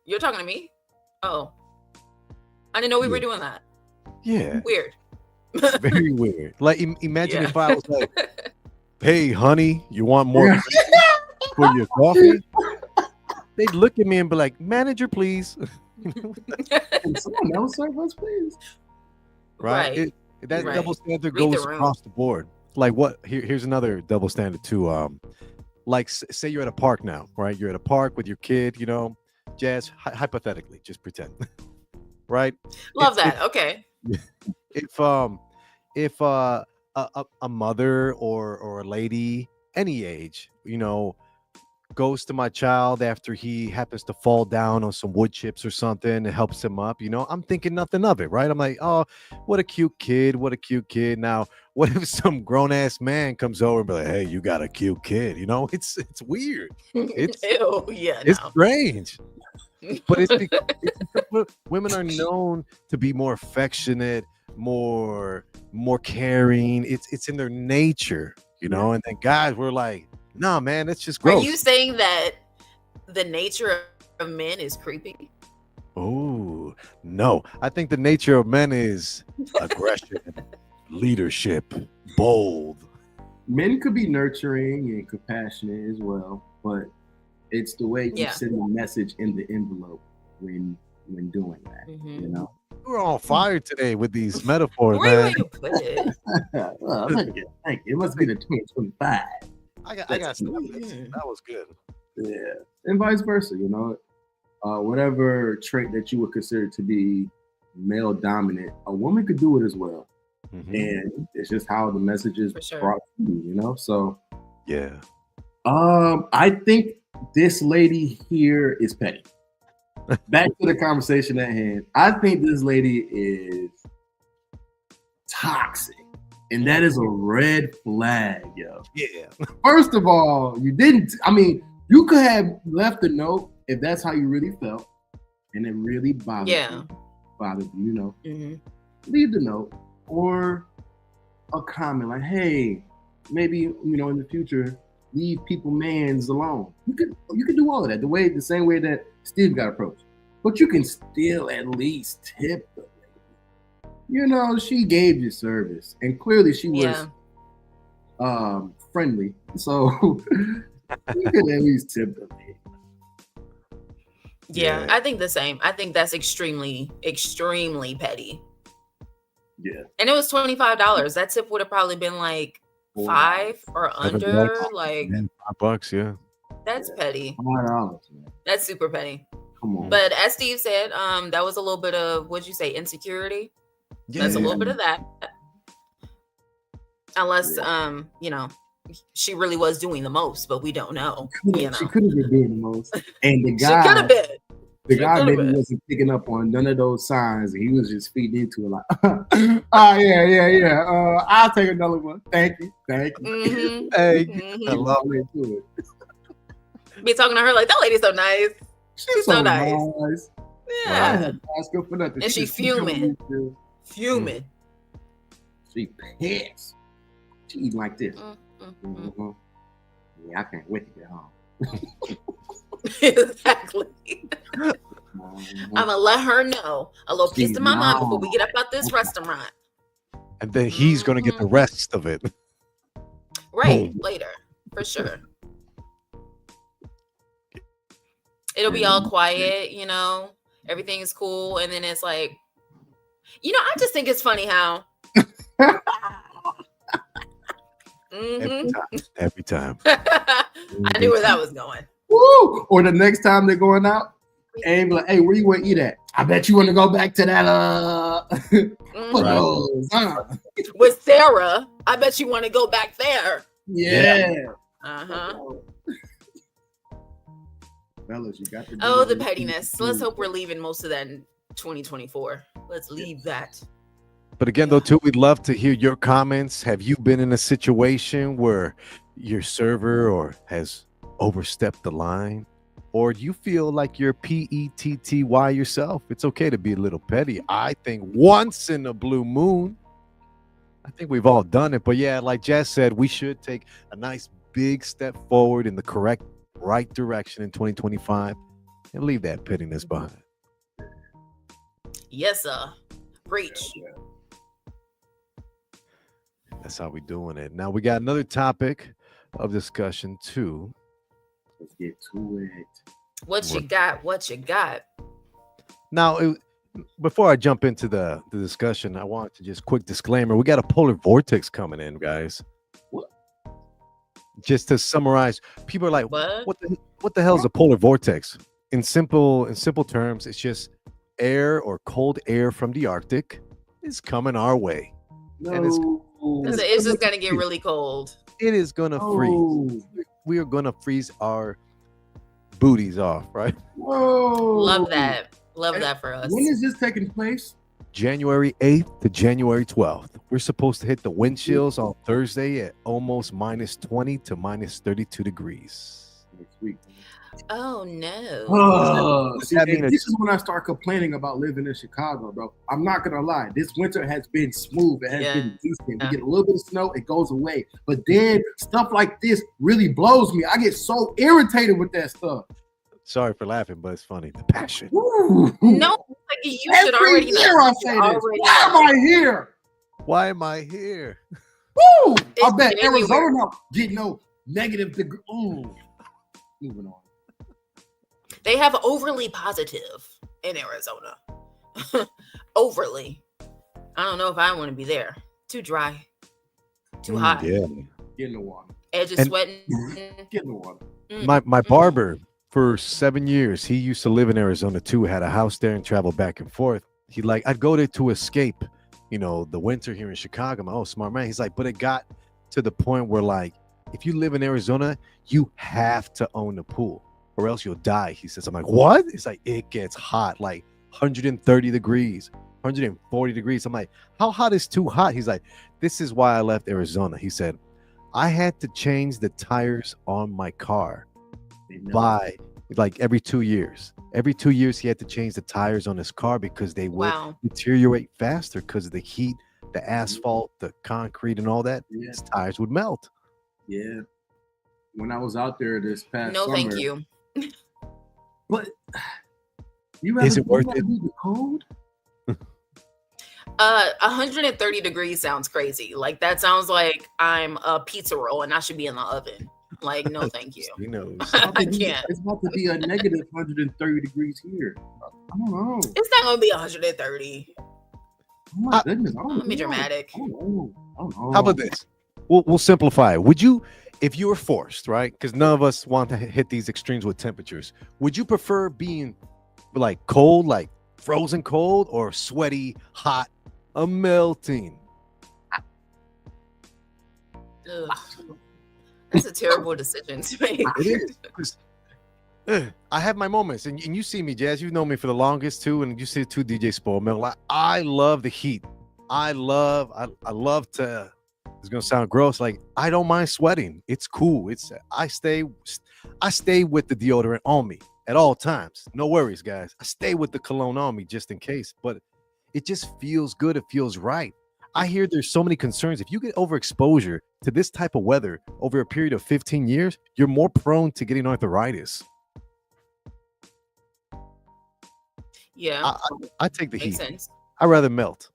you're talking to me? Oh, I didn't know we were Yeah. doing that. yeah. Weird. Very weird. Like, imagine Yeah. if I was like, hey, honey, you want more Yeah. for your coffee? They'd look at me and be like, manager, please. Can someone else serve us, please? Right? Right. That Right. double standard Read the goes room. across the board. Like what? Here's another double standard too. Like say you're at a park now, right? You're at a park with your kid, Jazz. Hypothetically, just pretend, right? Love If- that. Okay. If a mother or a lady, any age, goes to my child after he happens to fall down on some wood chips or something and helps him up, I'm thinking nothing of it, right? I'm like, oh, what a cute kid. What a cute kid. Now, what if some grown ass man comes over and be like, hey, you got a cute kid? It's weird. It's Ew, yeah, it's no. strange. But it's because women are known to be more affectionate, more caring. It's in their nature, and then guys were like, no, man, it's just gross. Are you saying that the nature of men is creepy? Oh, no. I think the nature of men is aggression, leadership, bold. Men could be nurturing and compassionate as well, but it's the way you send the message in the envelope when doing that. Mm-hmm. We're on fire today with these metaphors, Where man. you put it? Well, thank you. It must be the 2025. I got stuff. That was good. Yeah, and vice versa. Whatever trait that you would consider to be male dominant, a woman could do it as well. Mm-hmm. And it's just how the message is brought to you. So yeah. I think this lady here is petty. Back to the conversation at hand. I think this lady is toxic. And that is a red flag, yo. Yeah. First of all, you could have left a note if that's how you really felt. And it really bothered you. Mm-hmm. Leave the note or a comment like, hey, maybe, in the future, leave people mans alone. You could do all of that the same way that Steve got approached. But you can still at least tip the lady. She gave you service. And clearly she was friendly. So you can at least tip the lady. Yeah, I think the same. I think that's extremely, extremely petty. Yeah. And it was $25. That tip would have probably been like $5 or under. Like $5, yeah. That's petty. $5, man. That's super petty. Come on. But as Steve said, that was a little bit of, what'd you say, insecurity? Yeah. That's a little bit of that. Unless she really was doing the most, but we don't know. She could have been doing the most. And the guy, she could have been. The guy maybe wasn't picking up on none of those signs, and he was just feeding into it like, yeah. I'll take another one. Thank you. Mm-hmm. Hey, mm-hmm. I love it. Be talking to her like, that lady's so nice. She's so nice. Yeah. Well, I had to ask her for nothing. And she fuming. Fuming. She pissed. She eating like this. Mm-hmm. Yeah, I can't wait to get home. Exactly. I'm gonna let her know a little piece of my mind before we get up out this restaurant. And then he's gonna get the rest of it. Right, later, for sure. It'll be all quiet, everything is cool, and then it's like, I just think it's funny how Every time. I knew where that was going. Woo! Or the next time they're going out, and be like, hey, where you want to eat at? I bet you want to go back to that with Sarah. I bet you want to go back there. Yeah. Fellas, you got to the pettiness. Let's hope we're leaving most of that in 2024. Let's leave that. But again, though, too, we'd love to hear your comments. Have you been in a situation where your server has overstepped the line? Or do you feel like you're petty yourself? It's okay to be a little petty. I think once in a blue moon. I think we've all done it. But yeah, like Jess said, we should take a nice big step forward in the right direction in 2025 and leave that pettiness behind. Yes, sir. Preach. That's how we doing it. Now we got another topic of discussion too. Let's get to it. What you got? Now, before I jump into the discussion, I want to just quick disclaimer. We got a polar vortex coming in, guys. What? Just to summarize, people are like, what the hell is a polar vortex? In simple terms, it's just air or cold air from the Arctic is coming our way. No. And it's It's just gonna get really cold. It is gonna freeze. We are gonna freeze our booties off, right? Whoa. Love that. Love that for us. When is this taking place? January 8th to January 12th. We're supposed to hit the wind chills on Thursday at almost minus 20 to minus 32 degrees. Next week. Oh no. See, this is when I start complaining about living in Chicago, bro. I'm not gonna lie. This winter has been smooth. It has been decent. We get a little bit of snow, it goes away. But then stuff like this really blows me. I get so irritated with that stuff. Sorry for laughing, but it's funny. The passion. No, like you should already know. I say this. Why am I here? Why am I here? Woo! I bet Arizona not get no negative degree. Ooh. Moving on. They have overly positive in Arizona. Overly. I don't know if I want to be there. Too dry. Too hot. Yeah. Get in the water. Edges sweating. Get in the water. My barber for 7 years, he used to live in Arizona too, had a house there and travel back and forth. I'd go there to escape, the winter here in Chicago. I'm like, oh, smart man. He's like, but it got to the point where like, if you live in Arizona, you have to own a pool or else you'll die. He says, I'm like, what? It's like, it gets hot, like 130 degrees, 140 degrees. I'm like, how hot is too hot? He's like, this is why I left Arizona. He said, I had to change the tires on my car by like every 2 years. Every 2 years, he had to change the tires on his car because they would deteriorate faster because of the heat, the asphalt, the concrete, and all that. Yeah. His tires would melt. Yeah. When I was out there this past summer. No, thank you. But is it worth it? The cold? 130 degrees sounds crazy. Like that sounds like I'm a pizza roll and I should be in the oven. Like, no, thank you. He knows. I can't. It's about to be a negative 130 degrees here. I don't know. It's not gonna be 130. Oh my goodness. I'm gonna be dramatic. I don't know. How about this? We'll simplify it. Would you, if you were forced, right? Because none of us want to hit these extremes with temperatures. Would you prefer being like cold, like frozen cold, or sweaty, hot, melting? Ugh. That's a terrible decision to make. It is. I have my moments, and you see me, Jazz. You've known me for the longest too, and you see it too, DJ Spoilman. Like, I love the heat. I love to. It's gonna sound gross. Like, I don't mind sweating. It's cool. I stay with the deodorant on me at all times. No worries, guys. I stay with the cologne on me just in case. But it just feels good. It feels right. I hear there's so many concerns. If you get overexposure to this type of weather over a period of 15 years, you're more prone to getting arthritis. Yeah. I take the Makes heat. sense. I'd rather melt.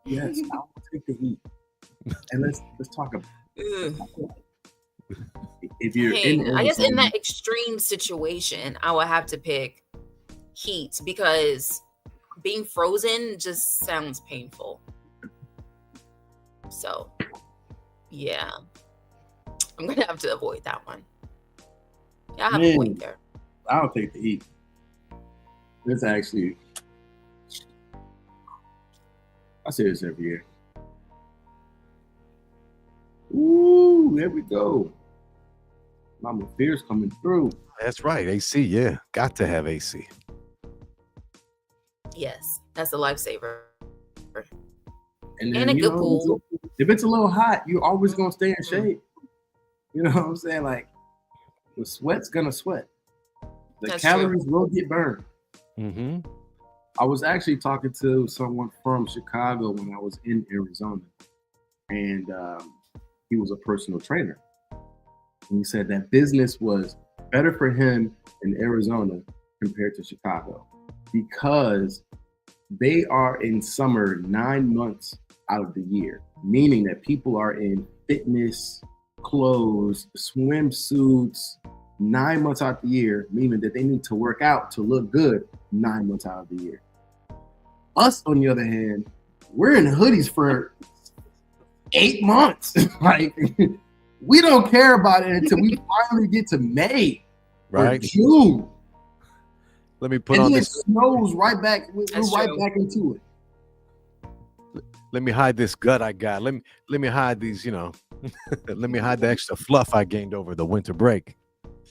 Yes, I'll take the heat. And let's talk about it. If you're I guess in that extreme situation, I would have to pick heat because being frozen just sounds painful. So, yeah, I'm gonna have to avoid that one. Yeah, I have a point there. I'll take the heat. It's actually, I say this every year. Ooh, there we go. Mama Fear's coming through. That's right. AC, yeah. Got to have AC. Yes, that's a lifesaver. And a good pool. If it's a little hot, you're always gonna stay in shape. You know what I'm saying? Like, the sweat's gonna sweat. The calories will get burned. Mm-hmm. I was actually talking to someone from Chicago when I was in Arizona, and he was a personal trainer. And he said that business was better for him in Arizona compared to Chicago because they are in summer 9 months out of the year, meaning that people are in fitness clothes, swimsuits 9 months out of the year, meaning that they need to work out to look good 9 months out of the year. Us, on the other hand, we're in hoodies for 8 months. Like, we don't care about it until we finally get to May or June. Let me put and on then this. It snows right back. We're right back into it. let me hide this gut I got. Let me hide these, let me hide the extra fluff I gained over the winter break.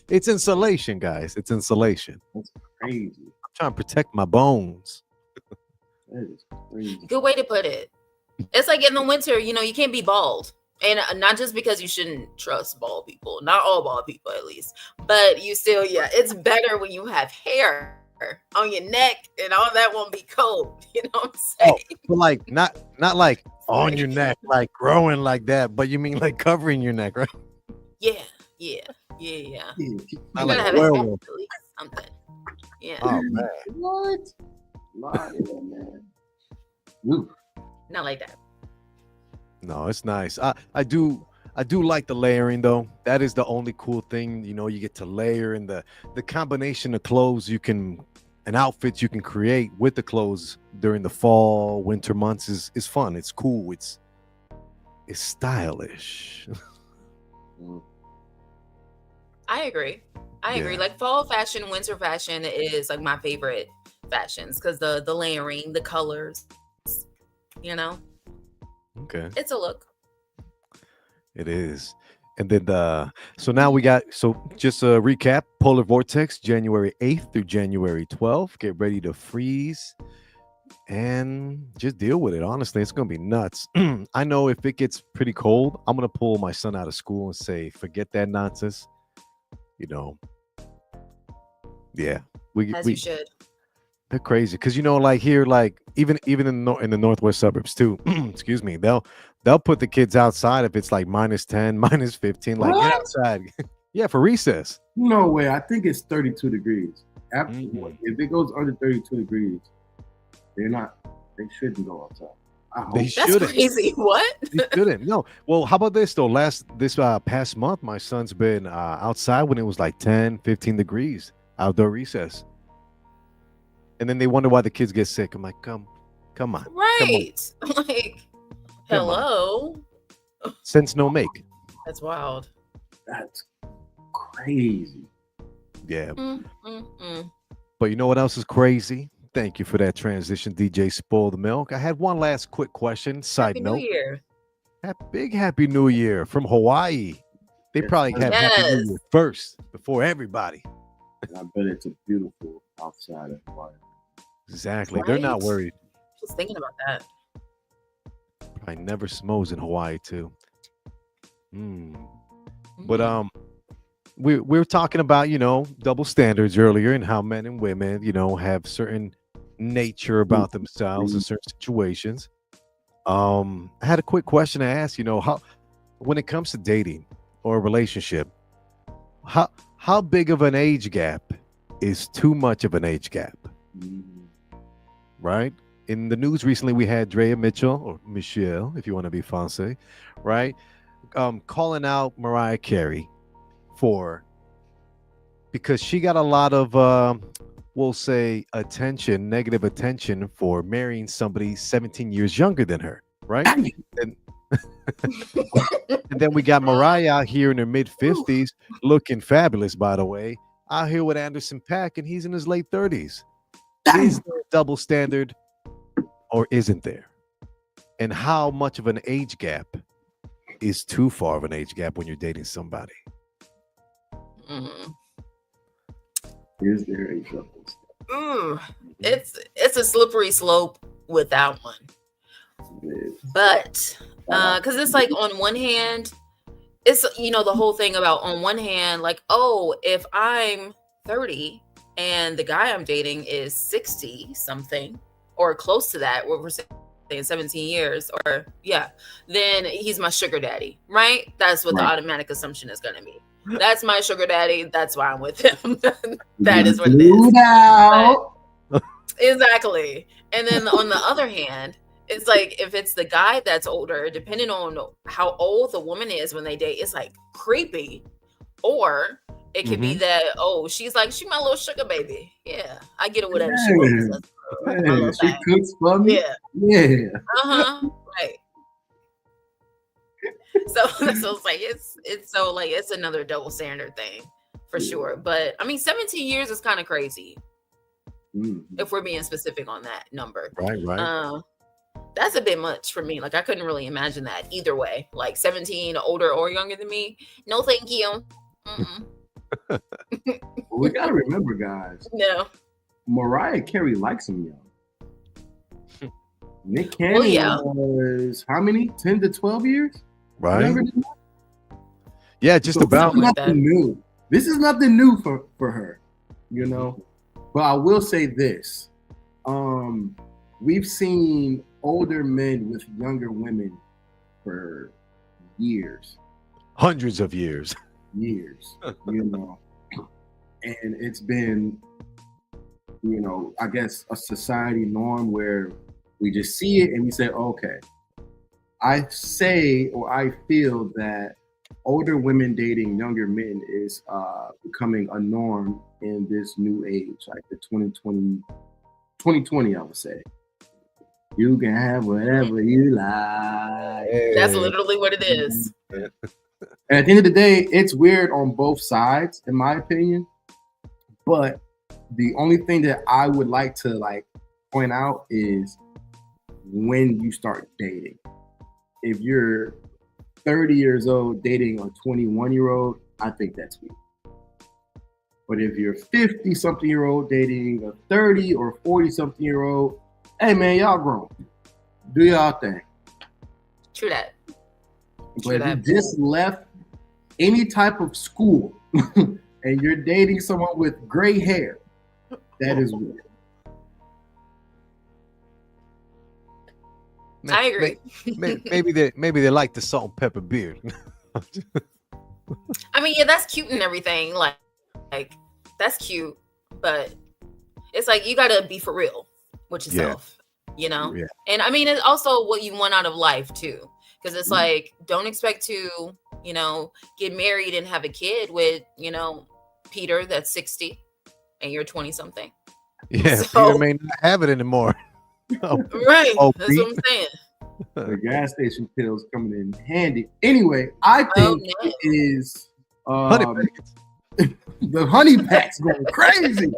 It's insulation, guys. It's insulation. That's crazy. I'm trying to protect my bones. That is crazy. Good way to put it. It's like in the winter, you can't be bald. And not just because you shouldn't trust bald people, not all bald people at least, but you still, it's better when you have hair on your neck and all that won't be cold. You know what I'm saying? Oh, but like not like on your neck, like growing like that, but you mean like covering your neck, right? Yeah. Not You like gotta a have a werewolf. at least something. Yeah. Oh man. What? Man. Ooh. Not like that. No, it's nice. I do like the layering though. That is the only cool thing, you get to layer, and the combination of clothes and outfits you can create with the clothes during the fall, winter months is fun. It's cool. It's stylish. I agree. Yeah. Like fall fashion, winter fashion is like my favorite fashions because the layering, the colors, Okay. it's a look. It is. And then so now we got, just a recap, Polar Vortex, January 8th through January 12th. Get ready to freeze and just deal with it. Honestly, it's going to be nuts. I know if it gets pretty cold, I'm going to pull my son out of school and say, forget that nonsense. Yeah. You should. They're crazy because like here, like even in the northwest suburbs too. Excuse me, they'll put the kids outside if it's like -10, -15. Like What? get outside, yeah, for recess. No way. I think it's 32 degrees. After Mhm. if it goes under 32 degrees, they shouldn't go outside. I hope. They That's shouldn't. crazy. What? They shouldn't. No. Well, how about this though? This past month, my son's been outside when it was like 10, 15 degrees outdoor recess. And then they wonder why the kids get sick. I'm like, come on. Right. Like, Come on. hello. Sense no make. That's wild. That's crazy. Yeah. Mm. But you know what else is crazy? Thank you for that transition, DJ Spoil the Milk. I had one last quick question. Side Happy note. New Year. Happy New Year from Hawaii. They probably have Happy New Yes. Year first before everybody. I bet it's a beautiful outside of Hawaii. Exactly. They're not Right. worried. Just thinking about that. Probably never snows in Hawaii too. But Mhm. we were talking about double standards earlier and how men and women have certain nature about themselves in certain situations. I had a quick question to ask. How when it comes to dating or a relationship, how big of an age gap is too much of an age gap? Right? In the news recently, we had Drea Mitchell, or Michelle, if you want to be fancy, right? Calling out Mariah Carey because she got a lot of, we'll say, negative attention for marrying somebody 17 years younger than her, right? And then we got Mariah out here in her mid-50s, looking fabulous, by the way, out here with Anderson .Paak, and he's in his late 30s. Is there a double standard or isn't there? And how much of an age gap is too far of an age gap when you're dating somebody? Mhm. Is there a double standard? It's a slippery slope with that one. But because it's like on one hand, it's the whole thing about on one hand, like, oh, if I'm 30 and the guy I'm dating is 60 something or close to that, what we're saying 17 years, or then he's my sugar daddy, right? That's what the automatic assumption is going to be. That's my sugar daddy. That's why I'm with him. That is what it is. But, exactly. And then on the other hand, it's like if it's the guy that's older, depending on how old the woman is when they date, it's like creepy. Or it could be that, she's my little sugar baby. Yeah, I get it, whatever she wants. She cooks for me. Yeah. Right. So it's like it's another double standard thing for sure. But I mean, 17 years is kind of crazy if we're being specific on that number. Right. That's a bit much for me. Like, I couldn't really imagine that either way. Like 17, older or younger than me. No, thank you. Well, we gotta remember, guys. No. Mariah Carey likes him young. Nick Cannon was how many? 10 to 12 years? Right? Younger than that? Yeah, just So about. This is nothing new. This is nothing new for her, you know. But I will say this: we've seen older men with younger women for years, Hundreds of years. you know, and it's been, you know, I guess a society norm where we just see it and we say, okay. I say or I feel that older women dating younger men is becoming a norm in this new age, like the 2020, I would say. You can have whatever you like. That's literally what it is. And at the end of the day, it's weird on both sides, in my opinion. But the only thing that I would like to point out is when you start dating. If you're 30 years old dating a 21-year-old, I think that's weird. But if you're 50-something-year-old dating a 30 or 40-something-year-old, hey man, y'all grown. Do y'all thing. True that. But if you just left any type of school and you're dating someone with gray hair, that is weird. I agree. Maybe they like the salt and pepper beard. I mean, yeah, that's cute and everything. Like that's cute, but it's like you gotta be for real with yourself, you know. Yeah. And I mean, it's also what you want out of life too, because it's like don't expect to, you know, get married and have a kid with, you know, Peter that's 60 and you're 20 something. Yeah, So, Peter may not have it anymore. Right. That's what I'm saying. The gas station pills coming in handy. Anyway, I think it is the honey packs going crazy.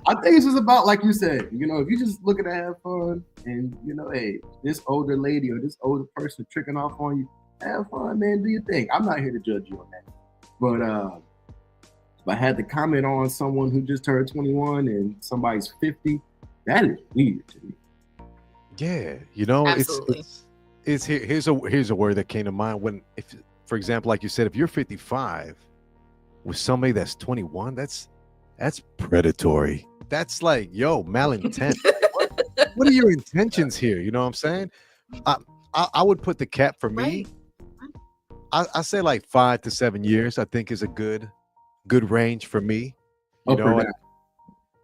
I think it's just about, like you said, you know, if you just looking to have fun and, you know, hey, this older lady or this older person tricking off on you, have fun, man, do your thing. I'm not here to judge you on that. But if I had to comment on someone who just turned 21 and somebody's 50, that is weird to me. Yeah, you know, Absolutely. it's here's a word that came to mind when, if for example, like you said, if you're 55 with somebody that's 21, that's predatory. That's like, yo, malintent. What are your intentions here? You know what I'm saying? I would put the cap for me. I say like 5 to 7 years. I think is a good range for me. You know,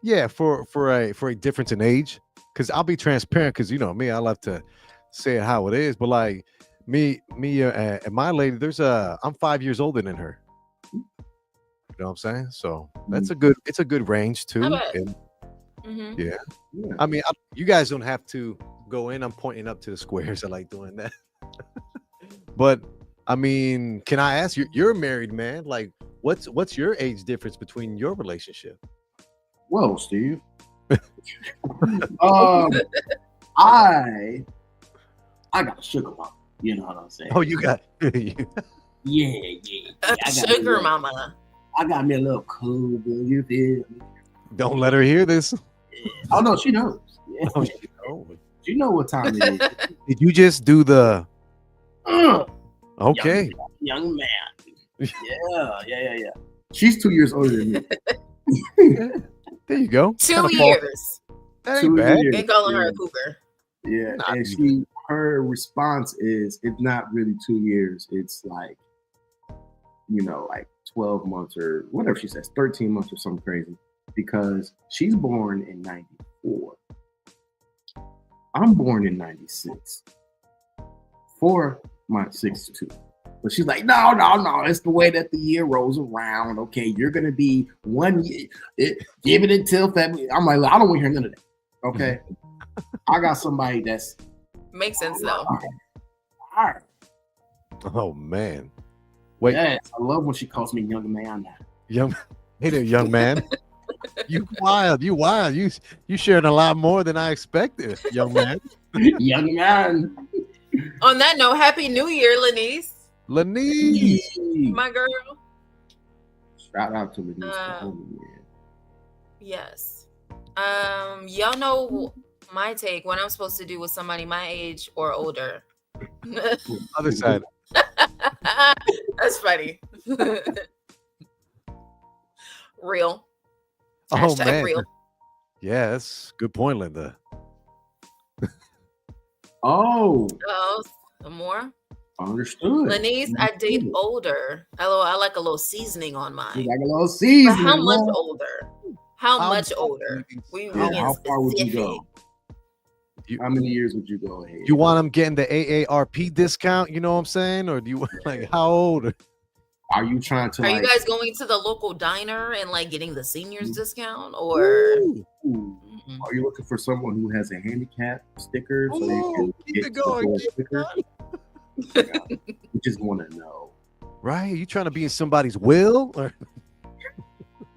yeah, for a difference in age. Because I'll be transparent. Because you know me, I love to say it how it is. But like me, and my lady, I'm 5 years older than her. You know what I'm saying? So that's it's a good range too. And, yeah. I mean, you guys don't have to go in. I'm pointing up to the squares. I like doing that. But I mean, can I ask you? You're a married man. Like, what's your age difference between your relationship? Whoa, Steve. I got a sugar mama. You know what I'm saying? Oh, you got yeah. Sugar mama. I got me a little cougar. You feel me? Don't let her hear this. Oh no, she knows. Yeah. Oh, she knows. She know what time it is. Did you just do the? Okay. Young man. Yeah. She's 2 years older than me. There you go. 2 years. That ain't bad. Ain't calling her a cougar. Yeah, and her response is, it's not really 2 years. It's like, you know, like 12 months or whatever she says, 13 months or something crazy. Because she's born in 94. I'm born in 96. For my 62. But she's like, no, it's the way that the year rolls around. Okay, you're gonna be 1 year. Give it until February. I'm like, I don't want to hear none of that. Okay, I got somebody that's makes sense though. All right. Oh man, wait. Yes, I love when she calls me young man. Hey there, young man. You wild. You sharing a lot more than I expected, young man. Young man. On that note, Happy New Year, Lanice. Lanice. My girl. Shout out to Lanice. Yes. Y'all know my take, what I'm supposed to do with somebody my age or older. Other side. That's funny. Real. Oh Hashtag man. real. Yeah, that's a good point, Linda. Oh, Some more. understood. Lanice, I date older. I like a little seasoning on You mine. like a little But seasoning. how much huh? older? How much older? We How getting far would you go? specific. How many years would you go ahead? You want them getting the AARP discount? You know what I'm saying? Or do you like how old? Are you trying to Are like? you guys going to the local diner and like getting the seniors discount, or Ooh. Mhm. Are you looking for someone who has a handicap sticker so you can Keep get it going. the Keep it sticker? going. We just want to know. Right? Are you trying to be in somebody's will? Or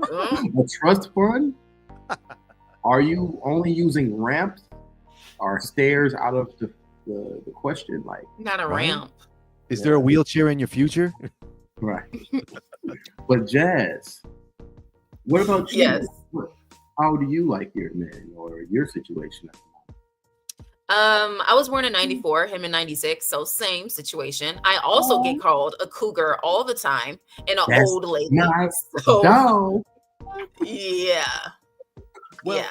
Mm, A trust fund? Are you only using ramps or stairs out of the question? Like, not a Right? ramp. is there a wheelchair in your future? right. But Jazz, what about you? Yes. How do you like your men or your situation? I was born in 94, him in 96, so same situation. I also get called a cougar all the time and an That's old lady. not So No. yeah. Well, Yeah.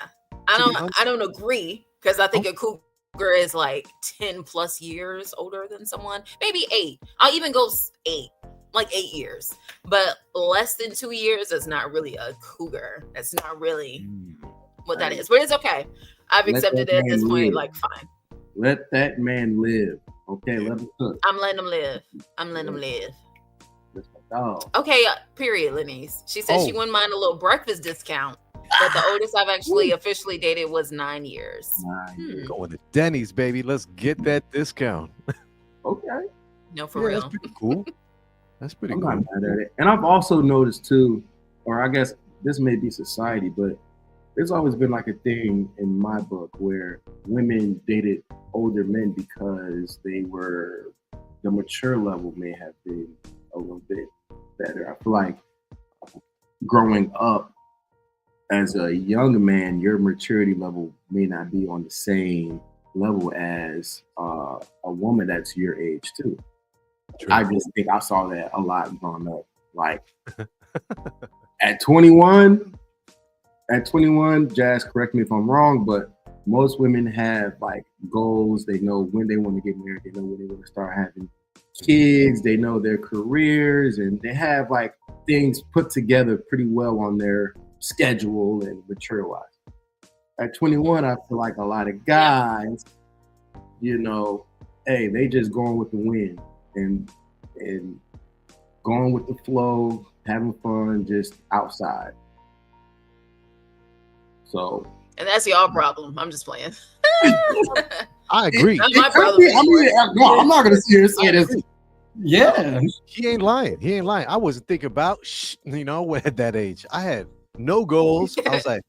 I to be don't agree, because I think a cougar is like 10 plus years older than someone. Maybe 8. I'll even go 8. Like 8 years. But less than 2 years is not really a cougar. That's not really what that is. But it's okay. I've Let accepted that it at this man point. live. Like, fine. Let that man live. Okay, let him cook. I'm letting him live. I'm letting him live. That's my dog. Okay, period, Lanice. She said she Oh. wouldn't mind a little breakfast discount. But the oldest I've actually officially dated was 9 years. Going to Denny's, baby. Let's get that discount. Okay. No, for Yeah, real. that's pretty cool. That's pretty I'm cool. not mad at it. And I've also noticed too, or I guess this may be society, but there's always been like a thing in my book where women dated older men because the mature level may have been a little bit better. I feel like growing up as a young man, your maturity level may not be on the same level as a woman that's your age too. True. I just think I saw that a lot growing up. Like at 21, Jazz, correct me if I'm wrong, but most women have like goals. They know when they want to get married. They know when they want to start having kids. They know their careers, and they have like things put together pretty well on their schedule and mature wise. At 21, I feel like a lot of guys, hey, they just going with the wind and going with the flow, having fun, just outside. So, And that's y'all problem. I'm just playing. I agree. Not my it could problem. be- I mean, no, I'm not gonna sit here and say this. Yeah, He ain't lying. I wasn't thinking about at that age. I had no goals. I was like,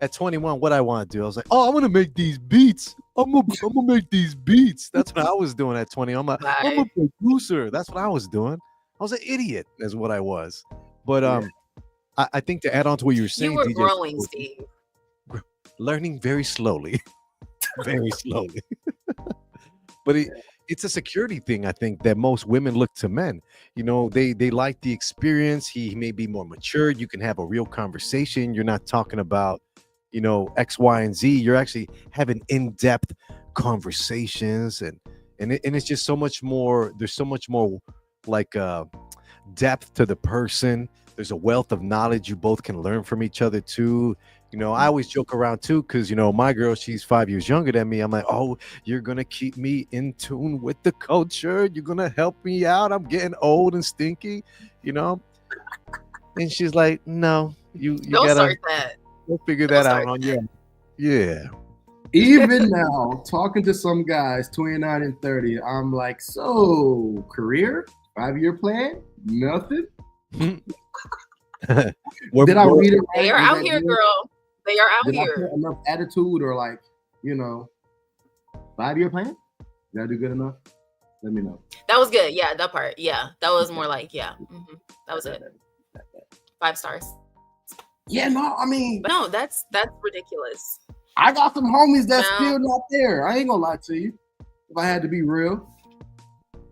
at 21, what I want to do? I was like, I want to make these beats. I'm gonna make these beats. That's what I was doing at 20. I'm a producer. That's what I was doing. I was an idiot, is what I was. But I think to add on to what you were saying, You were DJ, growing, Steve. learning very slowly, very slowly. But it's a security thing, I think, that most women look to men. They like the experience. He may be more mature. You can have a real conversation. You're not talking about, X, Y, and Z. You're actually having in-depth conversations, and it's just so much more. There's so much more like depth to the person. There's a wealth of knowledge you both can learn from each other too. I always joke around too, because my girl, she's 5 years younger than me. I'm like, oh, you're gonna keep me in tune with the culture. You're gonna help me out. I'm getting old and stinky, And she's like, no, you Don't gotta start that. we'll figure that Don't out start on your own. Yeah. even now, talking to some guys, 29 and 30, I'm like, so career, 5-year plan, nothing. Did I read it right? They are Was out that here, good? girl. They are out Did I here. put enough attitude or like, 5-year plan? Did I do good enough? Let me know. That was good. Yeah, that part. Yeah, that was more like, yeah. That was it. 5 stars. Yeah, no, I mean, But no, that's ridiculous. I got some homies that's No. still not there. I ain't gonna lie to you. If I had to be real,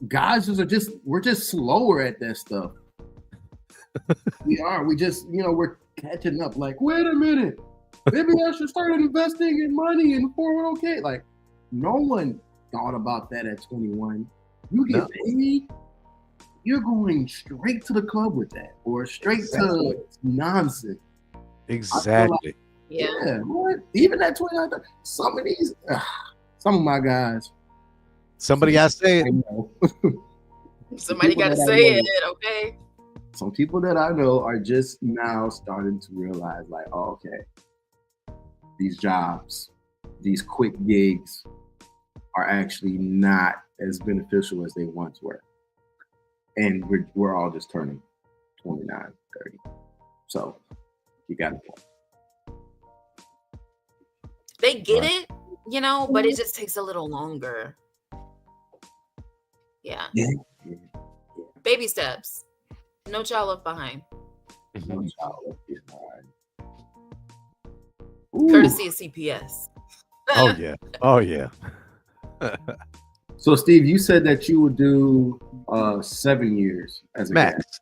guys we're just slower at that stuff. We are. We just, we're catching up. Like, wait a minute, maybe I should start investing in money in 401k. Like, no one thought about that at 21. You get paid, you're going straight to the club with that, or straight to nonsense. Exactly. Yeah. What? Even at 29, some of my guys. Somebody got to say it. Somebody got to say it, okay? Some people that I know are just now starting to realize, like, oh, okay, these jobs, these quick gigs are actually not as beneficial as they once were. And we're all just turning 29, 30. So you got to go. They get it, but it just takes a little longer. Yeah. Baby steps. No child left behind. No child left behind. Courtesy of CPS. Oh yeah. So Steve, you said that you would do 7 years as a max.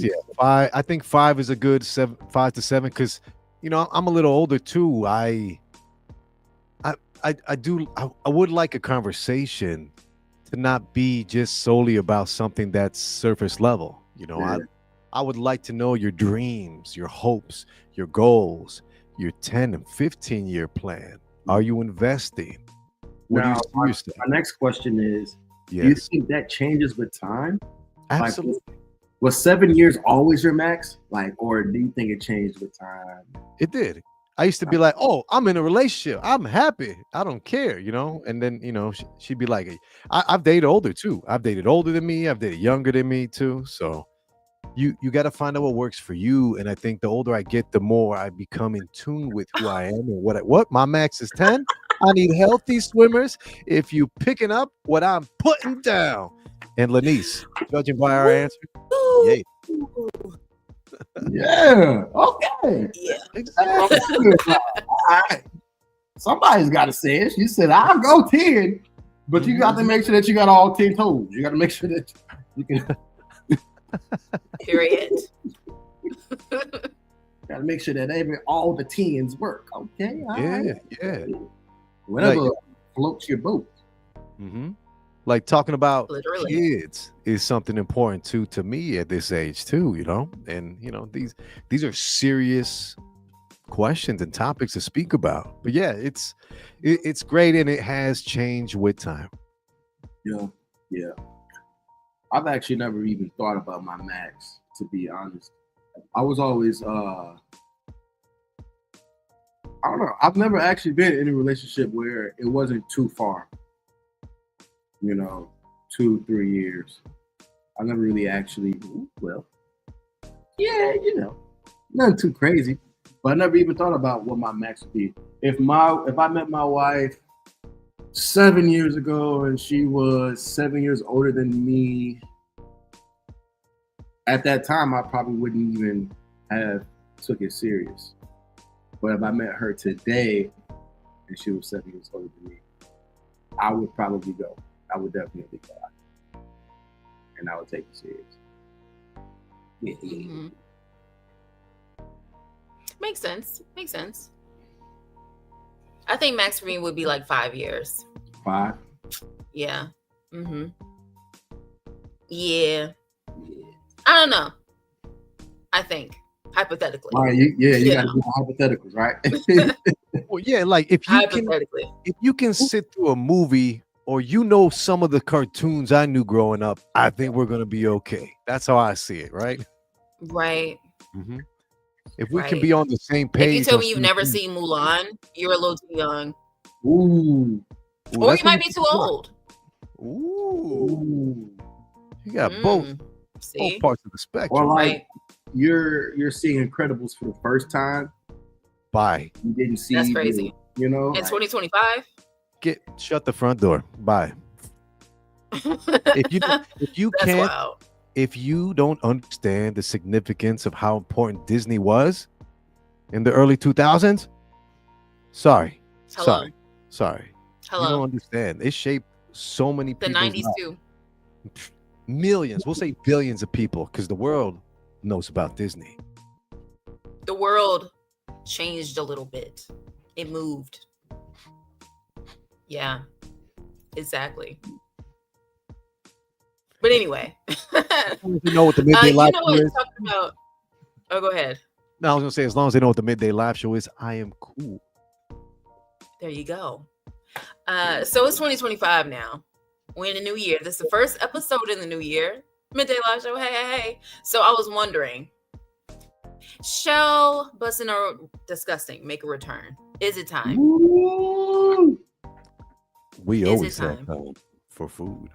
Yeah, 5. I think 5 is a good 5 to 7 because I'm a little older too. I would like a conversation to not be just solely about something that's surface level. I would like to know your dreams, your hopes, your goals, your 10 and 15-year plan. Are you investing? What do you see yourself? My next question is, yes. Do you think that changes with time? Absolutely. Like, was 7 years always your max? Like, or do you think it changed with time? It did. I used to be like, oh, I'm in a relationship. I'm happy. I don't care, And then, she'd be like, I've dated older too. I've dated older than me. I've dated younger than me too. So you got to find out what works for you. And I think the older I get, the more I become in tune with who I am and what my max is 10. I need healthy swimmers. If you picking up what I'm putting down. And Lanice, judging by our answer, yay. Yeah. Okay. Yeah. Exactly. All right. Somebody's got to say it. She said, I'll go 10, but you got to make sure that you got all 10 toes. You got to make sure that you can. Period. Got to make sure that all the 10s work. Okay. All right. Yeah. Whatever floats your boat. Mm-hmm. Like talking about Literally. kids is something important too to me at this age too, and these are serious questions and topics to speak about. But yeah, it's great and it has changed with time. Yeah. I've actually never even thought about my max, to be honest. I was always I don't know. I've never actually been in a relationship where it wasn't too far. 2-3 years. I never really actually, nothing too crazy. But I never even thought about what my max would be. If I met my wife 7 years ago and she was 7 years older than me, at that time I probably wouldn't even have took it serious. But if I met her today and she was 7 years older than me, I would probably go. I would definitely go. And I would take it serious. Yeah. Mm-hmm. Makes sense. I think max for me would be like 5 years. 5? Yeah. Mm-hmm. Yeah. I don't know. I think hypothetically. All right, you got to do hypotheticals, right? Well, yeah, like if you can sit through a movie or some of the cartoons I knew growing up, I think we're gonna be okay. That's how I see it, right? Right. Mm-hmm. If we can be on the same page. If you tell me you've never seen Mulan, you're a little too young. Ooh. Or you might be too old. Ooh. You got both parts of the spectrum. Or like you're seeing Incredibles for the first time. Bye. You didn't see. That's crazy. You know, In 2025. Shut the front door. Bye. If you That's can't, wild. if you don't understand the significance of how important Disney was in the early 2000s, sorry. Hello. You don't Hello. understand. It shaped so many The people. 90s too. Millions, we'll say billions of people, because the world knows about Disney. The world changed a little bit. It moved. Yeah, exactly. But anyway, You know what the midday live you know show what? is? Talking about. Oh, go ahead. No, I was gonna say, as long as they know what the midday live show is, I am cool. There you go. So it's 2025 now. We're in a new year. This is the first episode in the new year. Midday Live Show. Hey. So I was wondering, shall busting or disgusting make a return? Is it time? Ooh. We Is always it have time? time for food.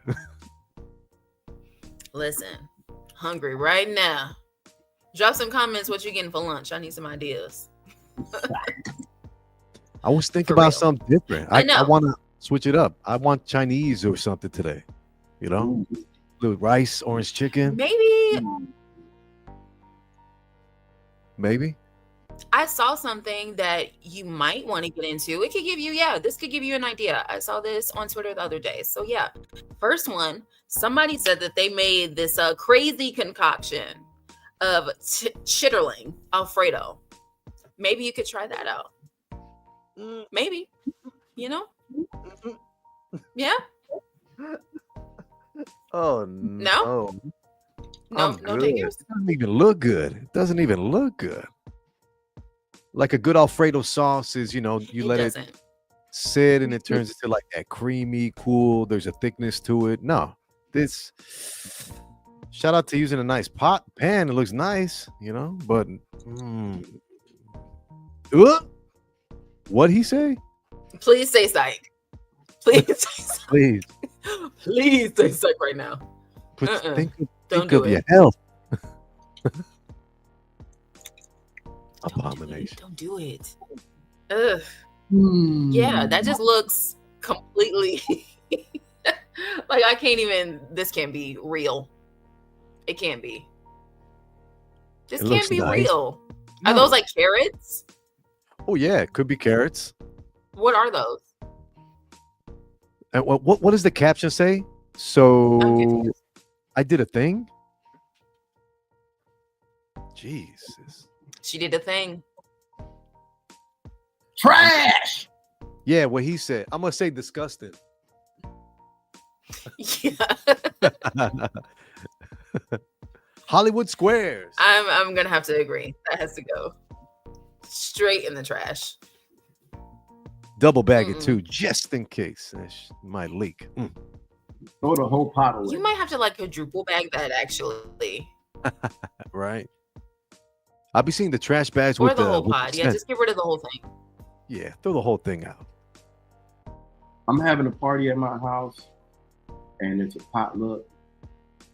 Listen, hungry right now. Drop some comments what you getting for lunch. I need some ideas. I was thinking For about real. something different. I know. I want to switch it up. I want Chinese or something today. You know, little rice, orange chicken, maybe. I saw something that you might want to get into. It could give you, this could give you an idea. I saw this on Twitter the other day. So yeah, first one, somebody said that they made this crazy concoction of chitterling Alfredo. Maybe you could try that out. Maybe, you know? Yeah. Oh No? No I'm good. takers. It doesn't even look good. It doesn't even look good. Like a good Alfredo sauce is, you let it doesn't. sit and it turns into like that creamy, cool. There's a thickness to it. No, this. Shout out to using a nice pan. It looks nice, but. What'd he say? Please say psych. Please say psych. Please. Please say psych right now. Think of your health. Abomination. Don't do it. Ugh. Yeah, that just looks completely like I can't even. This can't be real. It can't be. This It can't looks be nice. real. Are those like carrots? Oh yeah, it could be carrots. What are those? And what does the caption say? I'm So confused. I did a thing. Jesus. She did a thing. Trash. Yeah, what he said. I'm gonna say disgusting. Yeah. Hollywood Squares. I'm gonna have to agree. That has to go straight in the trash. Double bag it too, just in case it might leak. Throw the whole pot away. You might have to like quadruple bag that actually, Right. I'll be seeing the trash bags or with the whole with pod. Yeah, scent. just get rid of the whole thing. Yeah, throw the whole thing out. I'm having a party at my house, and it's a potluck.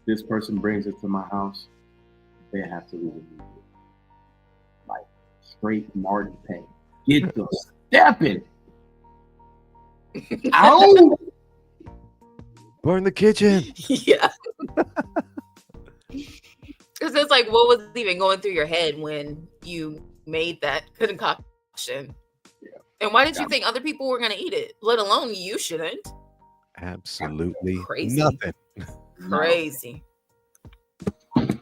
This person brings it to my house. They have to leave it like straight Martin Pay. Get the stepping. Ow! Burn the kitchen. Yeah. Because it's like, what was even going through your head when you made that concoction? Yeah. And why did you think other people were going to eat it? Let alone you shouldn't. Absolutely Crazy. nothing. Crazy. It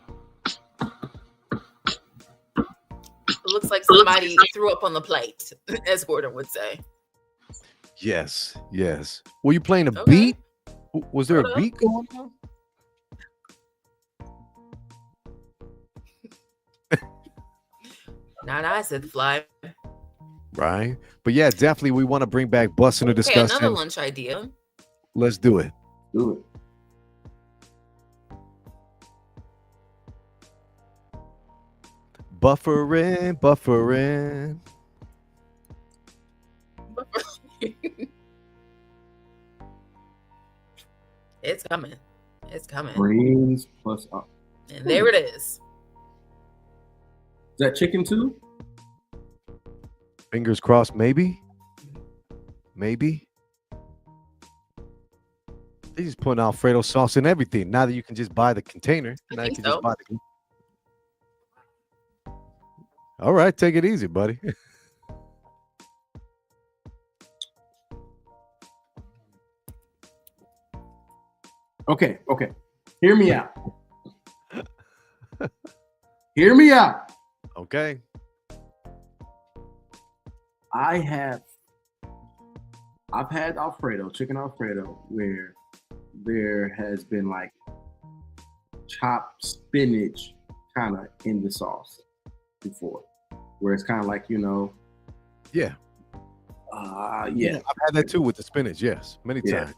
looks like somebody threw up on the plate, as Gordon would say. Yes. Were you playing a Okay. beat? Was there Hold a up. beat going on? Not I said the fly. Right. But yeah, definitely we want to bring back busting or Okay, discussing. another lunch idea. Let's do it. Do it. Buffering. It's coming. It's coming. Brains plus up. And there it is. that chicken too? Fingers crossed, maybe. Maybe. They just putting Alfredo sauce in everything. Now that you can just buy the container. Now you think can so. just buy the. All right, take it easy, buddy. Okay. Hear me out. Hear me out. Okay. I've had Alfredo, chicken Alfredo, where there has been like chopped spinach kind of in the sauce before, where it's kind of like, Yeah. yeah. I've had that too with the spinach. Yes, many times.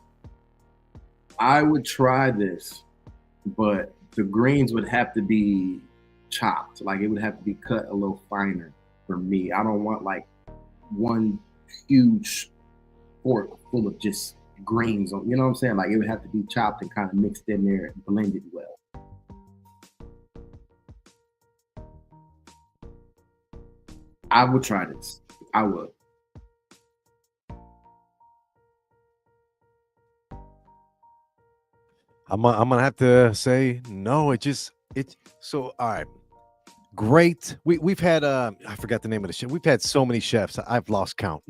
I would try this, but the greens would have to be chopped. Like it would have to be cut a little finer for me. I don't want like one huge fork full of just greens. You know what I'm saying? Like it would have to be chopped and kind of mixed in there and blended well. I would try this. I would. I'm gonna have to say no. So all right. Great. We've had I forgot the name of the chef. We've had so many chefs. I've lost count.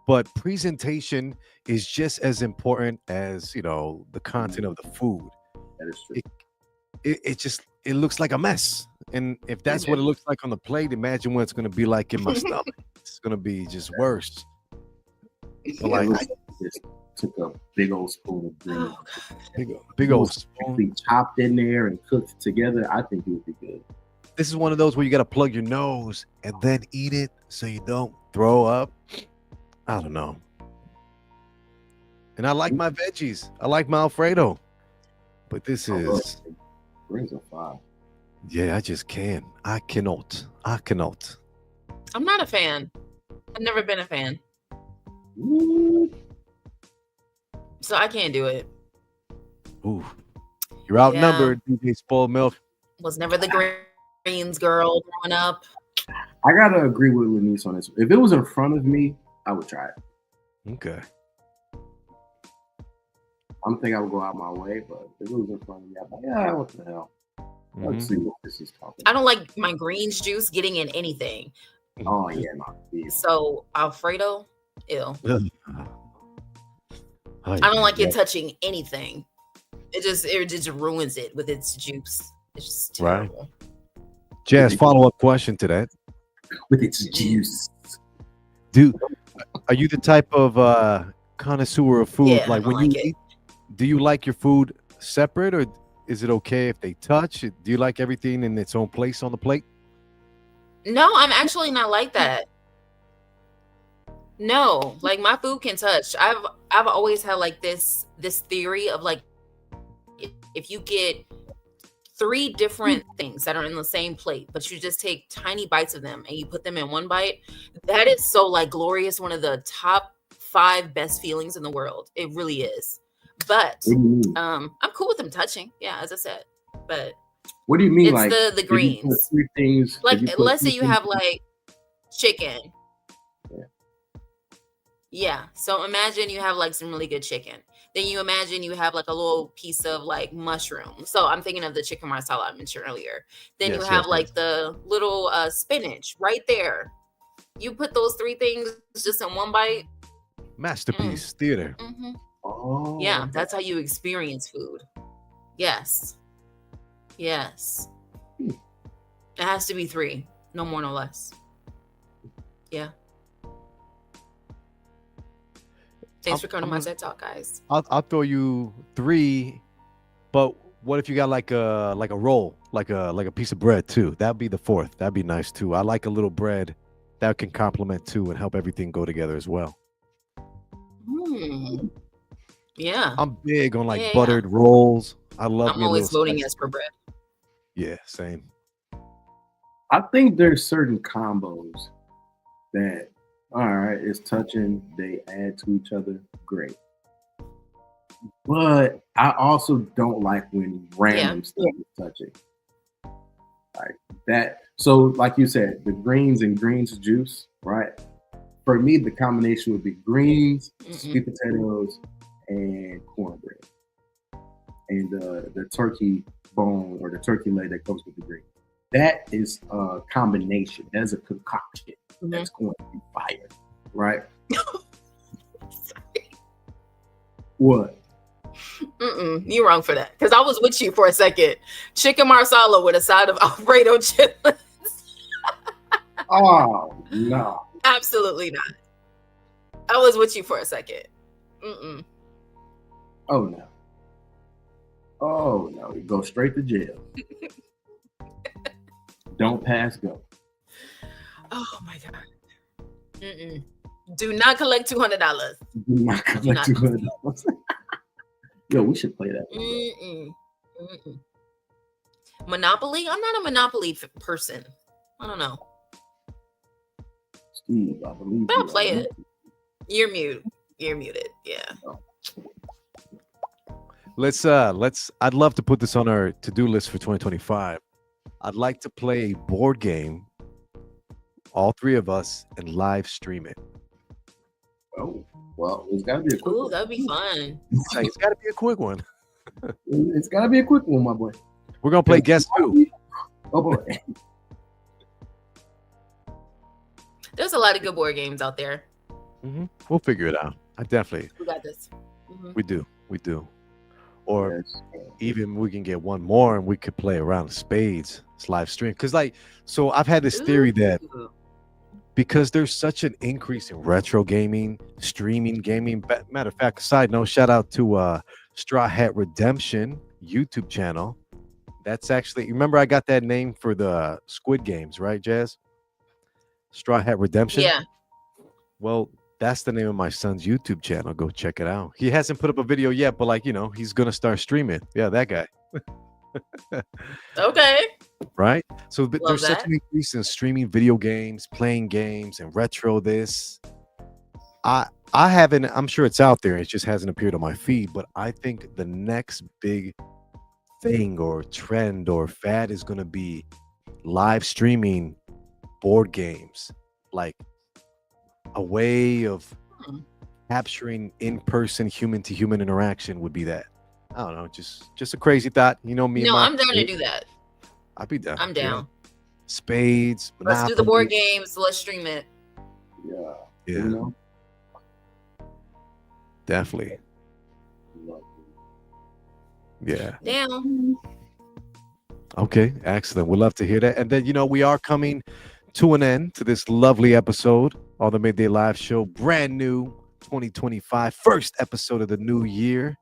But presentation is just as important as the content of the food. That is true. It looks like a mess. And if that's what it looks like on the plate, imagine what it's gonna be like in my stomach. It's gonna be just worse. So like I just took a big old spoon of greens. big old spoon. Be chopped in there and cooked together. I think it would be good. This is one of those where you got to plug your nose and then eat it so you don't throw up. I don't know. And I like my veggies. I like my Alfredo. But this is... Greens are fine. Yeah, I just can't. I cannot. I'm not a fan. I've never been a fan. So I can't do it. Ooh. You're outnumbered, DJ Spoiled Milk. Was never the greens girl growing up. I gotta agree with Lanice on this. If it was in front of me, I would try it. Okay. I don't think I would go out my way, but if it was in front of me, I'd be like, yeah, what the hell? Let's see what this is talking I about. don't like my greens juice getting in anything. Oh, yeah, no. So Alfredo, ew. I don't like it touching anything. It just ruins it with its juice. It's just terrible. Jazz, follow-up question to that. With its juice. Are you the type of connoisseur of food? Yeah, like when you eat, do you like your food separate, or is it okay if they touch? Do you like everything in its own place on the plate? No, I'm actually not like that. No, like my food can touch. I've always had like this theory of like if you get 3 different things that are in the same plate, but you just take tiny bites of them and you put them in one bite, that is so like glorious. One of the top 5 best feelings in the world. It really is. But I'm cool with them touching. Yeah, as I said. But what do you mean? It's like the greens. 3 things. Like let's say you have like chicken. Yeah. So imagine you have like some really good chicken. Then you imagine you have like a little piece of like mushroom. So I'm thinking of the chicken marsala I mentioned earlier. Then you have like the little spinach right there. You put those 3 things just in one bite. Masterpiece theater. Mm-hmm. Oh, yeah, that's how you experience food. Yes. It has to be 3, no more, no less. Yeah. Thanks for coming to my TED Talk, guys. I'll throw you 3, but what if you got like a roll, like a piece of bread too? That'd be the 4th. That'd be nice too. I like a little bread that can complement too and help everything go together as well. Yeah. I'm big on buttered rolls. I love. I'm always voting yes for bread. Yeah, same. I think there's certain combos that, all right, it's touching, they add to each other, great. But I also don't like when random stuff is touching. Like that. So, like you said, the greens and greens juice, right? For me, the combination would be greens, sweet potatoes, and cornbread, and the turkey bone or the turkey leg that comes with the greens. That is a combination. That's a concoction that's going to be fire, right? What? You're wrong for that. Because I was with you for a second. Chicken marsala with a side of Alfredo chitlins. Oh no! Absolutely not. I was with you for a second. Oh no! Oh no! You go straight to jail. Don't pass go. Oh my god. Do not collect $200. Do not collect $200. Yo, we should play that. Monopoly? I'm not a Monopoly person. I don't know. Steve, I believe. But I'll play it. You're mute. You're muted. Yeah. Let's I'd love to put this on our to-do list for 2025. I'd like to play a board game, all three of us, and live stream it. Oh, well, it's got to be a quick one. That'd be fun. It's got to be a quick one. It's got to be a quick one, my boy. We're going to play Guess Who. Oh, boy. There's a lot of good board games out there. We'll figure it out. I definitely. We got this. We do. Or even we can get one more and we could play around the spades. It's live stream. Because so I've had this theory that because there's such an increase in retro gaming, streaming gaming. Matter of fact, side note, shout out to Straw Hat Redemption YouTube channel. That's actually, remember I got that name for the Squid Games, right, Jazz? Straw Hat Redemption? Yeah. Well, that's the name of my son's YouTube channel. Go check it out. He hasn't put up a video yet, but he's going to start streaming. Yeah, that guy. Okay. Right? So there's such an increase in streaming video games, playing games, and retro this. I haven't, I'm sure it's out there. It just hasn't appeared on my feed, but I think the next big thing or trend or fad is going to be live streaming board games, like a way of capturing in-person human-to-human interaction would be that. I don't know, just a crazy thought. Me. No, I'm down to do that. I'd be down. I'm down. Spades. Let's do the board games. Let's stream it. Yeah. Definitely. Yeah. Damn. Okay, excellent. We'd love to hear that. And then, we are coming to an end to this lovely episode on the Midday Live Show. Brand new 2025, first episode of the new year.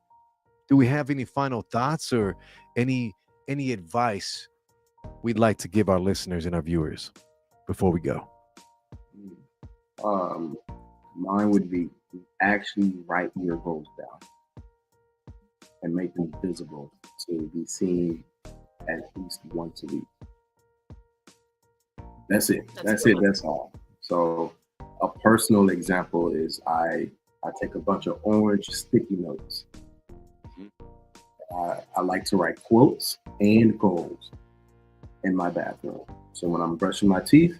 Do we have any final thoughts or any advice we'd like to give our listeners and our viewers before we go? Mine would be actually write your goals down and make them visible to be seen at least once a week. That's it. That's it. That's all. So a personal example is I take a bunch of orange sticky notes. I like to write quotes and goals in my bathroom. So when I'm brushing my teeth,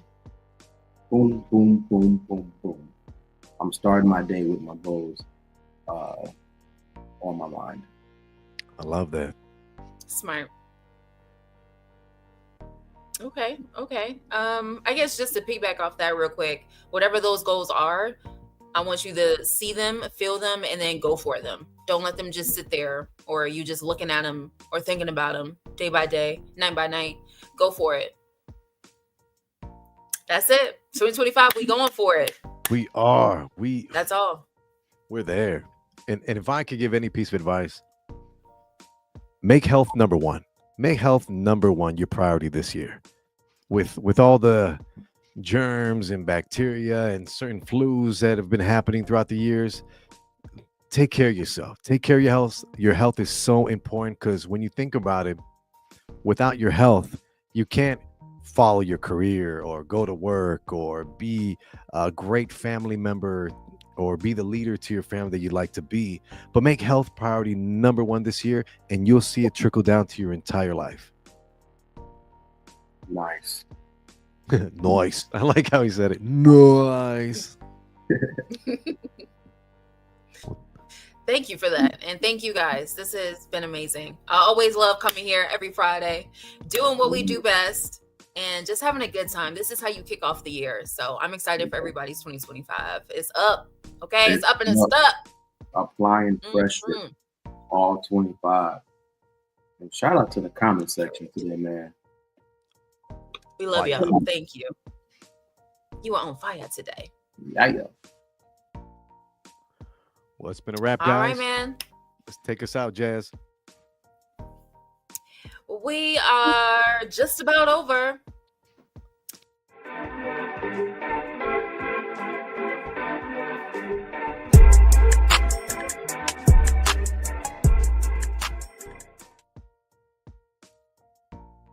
boom, boom, boom, boom, boom. I'm starting my day with my goals on my mind. I love that. Smart. Okay. I guess just to piggyback off that real quick, whatever those goals are, I want you to see them, feel them, and then go for them. Don't let them just sit there or you just looking at them or thinking about them day by day, night by night. Go for it. That's it. 2025, we going for it. We are. That's all. We're there. And if I could give any piece of advice, make health number one. Make health number one your priority this year. With all the germs and bacteria and certain flus that have been happening throughout the years, take care of yourself. Take care of your health. Your health is so important because when you think about it, without your health, you can't follow your career or go to work or be a great family member or be the leader to your family that you'd like to be. But make health priority number one this year, and you'll see it trickle down to your entire life. Nice. Nice. I like how he said it. Nice. Thank you for that. And thank you guys. This has been amazing. I always love coming here every Friday, doing what we do best, and just having a good time. This is how you kick off the year. So I'm excited for everybody's 2025. It's up. Okay. It's up and it's stuck. Applying pressure all 25. And shout out to the comment section today, man. We love y'all. Thank you. You are on fire today. Yeah. Well, it's been a wrap, guys. All right, man. Let's take us out, Jazz. We are just about over.